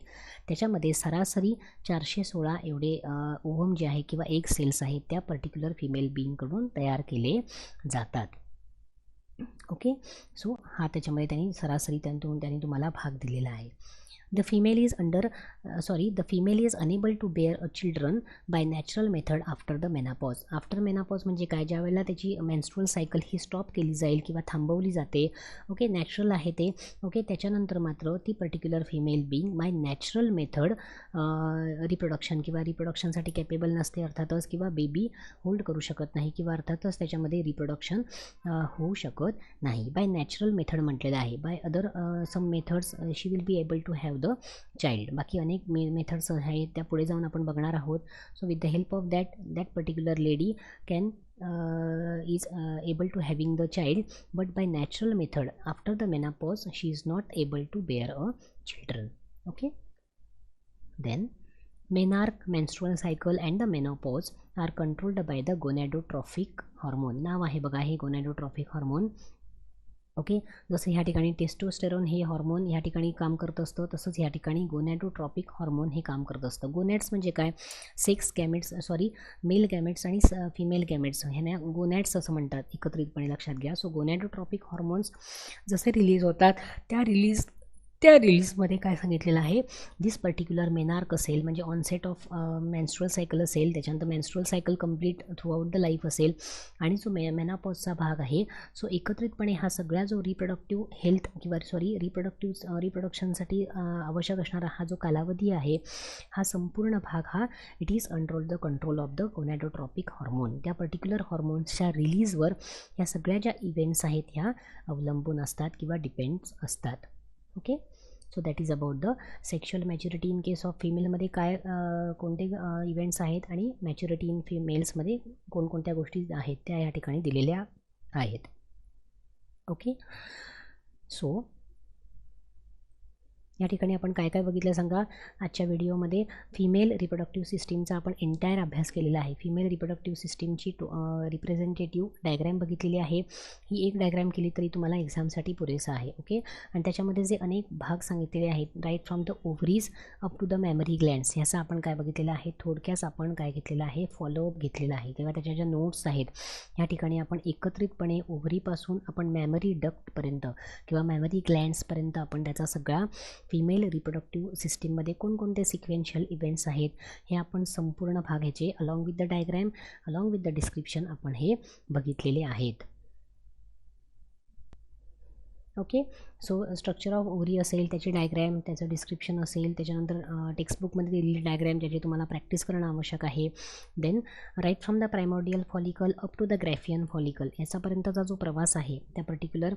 त्याच्यामध्ये सरासरी 416 एवढे ओव्हम जे आहे किंवा एग सेल्स आहेत त्या पर्टिक्युलर फिमेल बीइंगकडून तयार केले जातात. ओके, सो हा त्याच्यामध्ये त्यांनी सरासरी त्यांनी तुम्हाला भाग दिलेला आहे. The female is unable to bear a children by natural method after the menopause. After menopause म्हणजे काय, ज्या वेळेला त्याची मेन्स्ट्रुअल सायकल ही स्टॉप केली जाईल किंवा थांबवली जाते, ओके, नॅचरल आहे ते, ओके, त्याच्यानंतर मात्र ती particular female being bye natural method reproduction किंवा रिप्रोडक्शनसाठी कॅपेबल नसते अर्थातच, किंवा बेबी होल्ड करू शकत नाही किंवा अर्थातच त्याच्यामध्ये रिप्रोडक्शन होऊ शकत नाही. बाय नॅचरल मेथड म्हटलेलं आहे. By other some methods she will be able to have the child. बाकी अनेक मेथड्स आहेत, त्या पुढे जाऊन आपण बघणार आहोत. So with the help of that particular lady can is able to having the child, but by natural method after the menopause she is not able to bear a children. Okay, then menarche, menstrual cycle and the menopause are controlled by the gonadotrophic hormone. नाव आहे बघा हे gonadotrophic hormone. Okay, जसं ह्या ठिकाणी testosterone हे hormone ह्या ठिकाणी काम करत असतं, तसंच ह्या ठिकाणी गोनॅडोट्रॉपिक हॉर्मोन हे काम करत असतं. गोनॅड्स म्हणजे काय, मेल गॅमेट्स आणि फिमेल गॅमेट्स ह्यांना गोनॅड्स असं म्हणतात एकत्रितपणे, लक्षात घ्या. सो गोनॅडोट्रॉपिक हॉर्मोन्स जसे रिलीज होतात त्या रिलीजमध्ये काय सांगितलेलं आहे, दिस पर्टिक्युलर मेनार्क असेल म्हणजे ऑनसेट ऑफ मेन्स्ट्रुअल सायकल असेल, त्याच्यानंतर menstrual cycle complete through out the life असेल आणि जो मेनोपॉजचा भाग आहे, सो एकत्रितपणे हा सगळा जो रिप्रोडक्टिव्ह हेल्थ किंवा रिप्रोडक्शनसाठी आवश्यक असणारा हा जो कालावधी आहे, हा संपूर्ण भाग हा it is under the control of the gonadotropic hormone. त्या पर्टिक्युलर हॉर्मोन्सच्या रिलीजवर या सगळ्या ज्या इव्हेंट्स आहेत ह्या अवलंबून असतात किंवा डिपेंड्स असतात. Okay, so that is about the sexual maturity in case of फिमेलमध्ये काय कोणते इव्हेंट्स आहेत आणि मॅच्युरिटी इन मेल्समध्ये कोणकोणत्या गोष्टी आहेत त्या या ठिकाणी दिलेल्या आहेत. ओके, सो या ठिकाणी आपण काय काय बघितलं सांगा. आजच्या व्हिडिओमध्ये फिमेल रिप्रोडक्टिव्ह सिस्टीमचा आपण एंटायर अभ्यास केलेला आहे. फिमेल रिप्रोडक्टिव्ह सिस्टीमची रिप्रेझेंटेटिव्ह डायग्रॅम बघितलेली आहे. ही एक डायग्रॅम केली तरी तुम्हाला एक्झामसाठी पुरेसं आहे. ओके, आणि त्याच्यामध्ये जे अनेक भाग सांगितलेले आहेत, right from the ovaries up to the mammary glands, ह्याचा आपण काय बघितलेलं आहे, थोडक्यास आपण काय घेतलेलं आहे, फॉलोअप घेतलेला आहे. तेव्हा त्याच्या ज्या नोट्स आहेत ह्या ठिकाणी आपण एकत्रितपणे ओव्हरीपासून आपण मॅमरी डक्टपर्यंत किंवा मॅमरी ग्लँड्सपर्यंत आपण त्याचा सगळा फिमेल रिप्रोडक्टिव्ह सिस्टीममध्ये कोणकोणते सिक्वेन्शियल इव्हेंट्स आहेत हे आपण संपूर्ण भाग ह्याचे along with the diagram along with the description आपण हे बघितलेले आहेत. Okay, so structure of ovary असेल, त्याची डायग्रॅम, त्याचं डिस्क्रिप्शन असेल, त्याच्यानंतर टेक्स्टबुकमध्ये दिलेली डायग्रॅम ज्याची तुम्हाला प्रॅक्टिस करणं आवश्यक आहे. Then right from the primordial follicle up to the Graafian follicle, याचापर्यंतचा जो प्रवास आहे त्या पर्टिक्युलर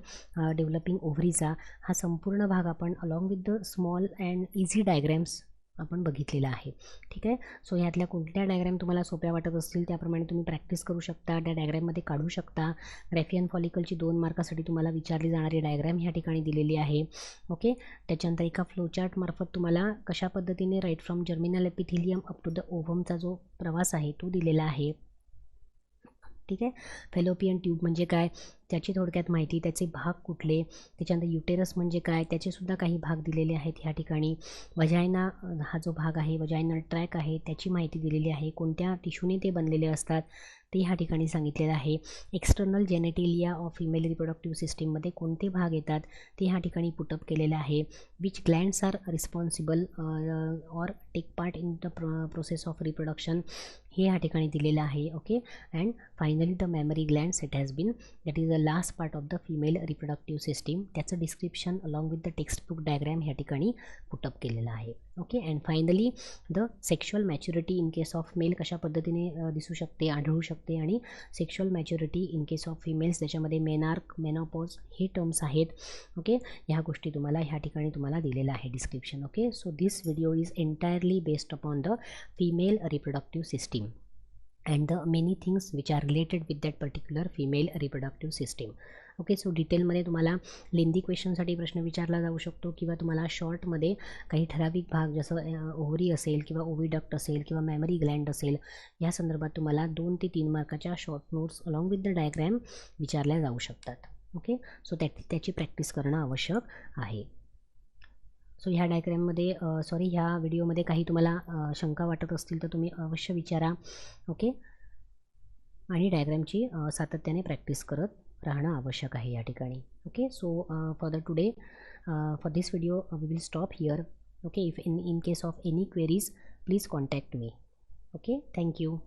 डेव्हलपिंग ओव्हरीचा हा संपूर्ण भाग आपण along with the small and easy diagrams आपण बघितलेला आहे. ठीक आहे, सो ह्यातल्या कोणत्या डायग्रॅम तुम्हाला सोप्या वाटत असतील त्याप्रमाणे तुम्ही प्रॅक्टिस करू शकता, त्या डायग्रॅममध्ये काढू शकता. ग्रॅफियन फॉलिकलची 2 मार्कासाठी तुम्हाला विचारली जाणारी डायग्रॅम ह्या ठिकाणी दिलेली आहे. ओके, त्याच्यानंतर एका फ्लोचार्टमार्फत तुम्हाला कशा पद्धतीने right from germinal epithelium up to the ओव्हमचा जो प्रवास आहे तो दिलेला आहे. ठीक आहे, फेलोपियन ट्यूब म्हणजे काय त्याची थोडक्यात माहिती, त्याचे भाग कुठले, त्याच्यानंतर युटेरस म्हणजे काय त्याचेसुद्धा काही भाग दिलेले आहेत ह्या ठिकाणी. वजायना हा जो भाग आहे, वजायनल ट्रॅक आहे, त्याची माहिती दिलेली आहे. कोणत्या टिश्यूने ते बनलेले असतात ते ह्या ठिकाणी सांगितलेलं आहे. External genitalia of female reproductive सिस्टीममध्ये कोणते भाग येतात ते ह्या ठिकाणी पुटअप केलेलं आहे. Which glands are responsible or take part in the process of reproduction हे ह्या ठिकाणी दिलेलं आहे. Okay, and finally the mammary glands it has been, that is the last part of the female reproductive system. त्याचं description along with the textbook diagram ह्या ठिकाणी put up केलेलं आहे. Okay, and finally the sexual maturity in case of male कशा पद्धतीने दिसू शकते, आढळू शकते, आणि sexual maturity in case of females त्याच्यामध्ये मेनार्क, मेनोपॉज हे टर्म्स आहेत. ओके, ह्या गोष्टी तुम्हाला ह्या ठिकाणी तुम्हाला दिलेलं आहे description. Okay, so this video is entirely based upon the female reproductive system and the many things which are related with that particular female reproductive system. Okay, so डिटेलमध्ये तुम्हाला लेंदी क्वेश्चनसाठी प्रश्न विचारला जाऊ शकतो किंवा तुम्हाला शॉर्टमध्ये काही ठराविक भाग जसं ओव्हरी असेल किंवा ओव्हिडक्ट असेल किंवा मेमरी ग्लँड असेल या संदर्भात तुम्हाला 2 ते 3 मार्काच्या short notes along with the diagram विचारल्या जाऊ शकतात. ओके, सो त्याची प्रॅक्टिस करणं आवश्यक आहे. सो ह्या डायग्रॅममध्ये ह्या व्हिडिओमध्ये काही तुम्हाला शंका वाटत असतील तर तुम्ही अवश्य विचारा. ओके, आणि डायग्रॅमची सातत्याने प्रॅक्टिस करत राहणं आवश्यक आहे या ठिकाणी. Okay, so for the today for this video we will stop here. Okay, if in case of any queries please contact me. Okay, thank you.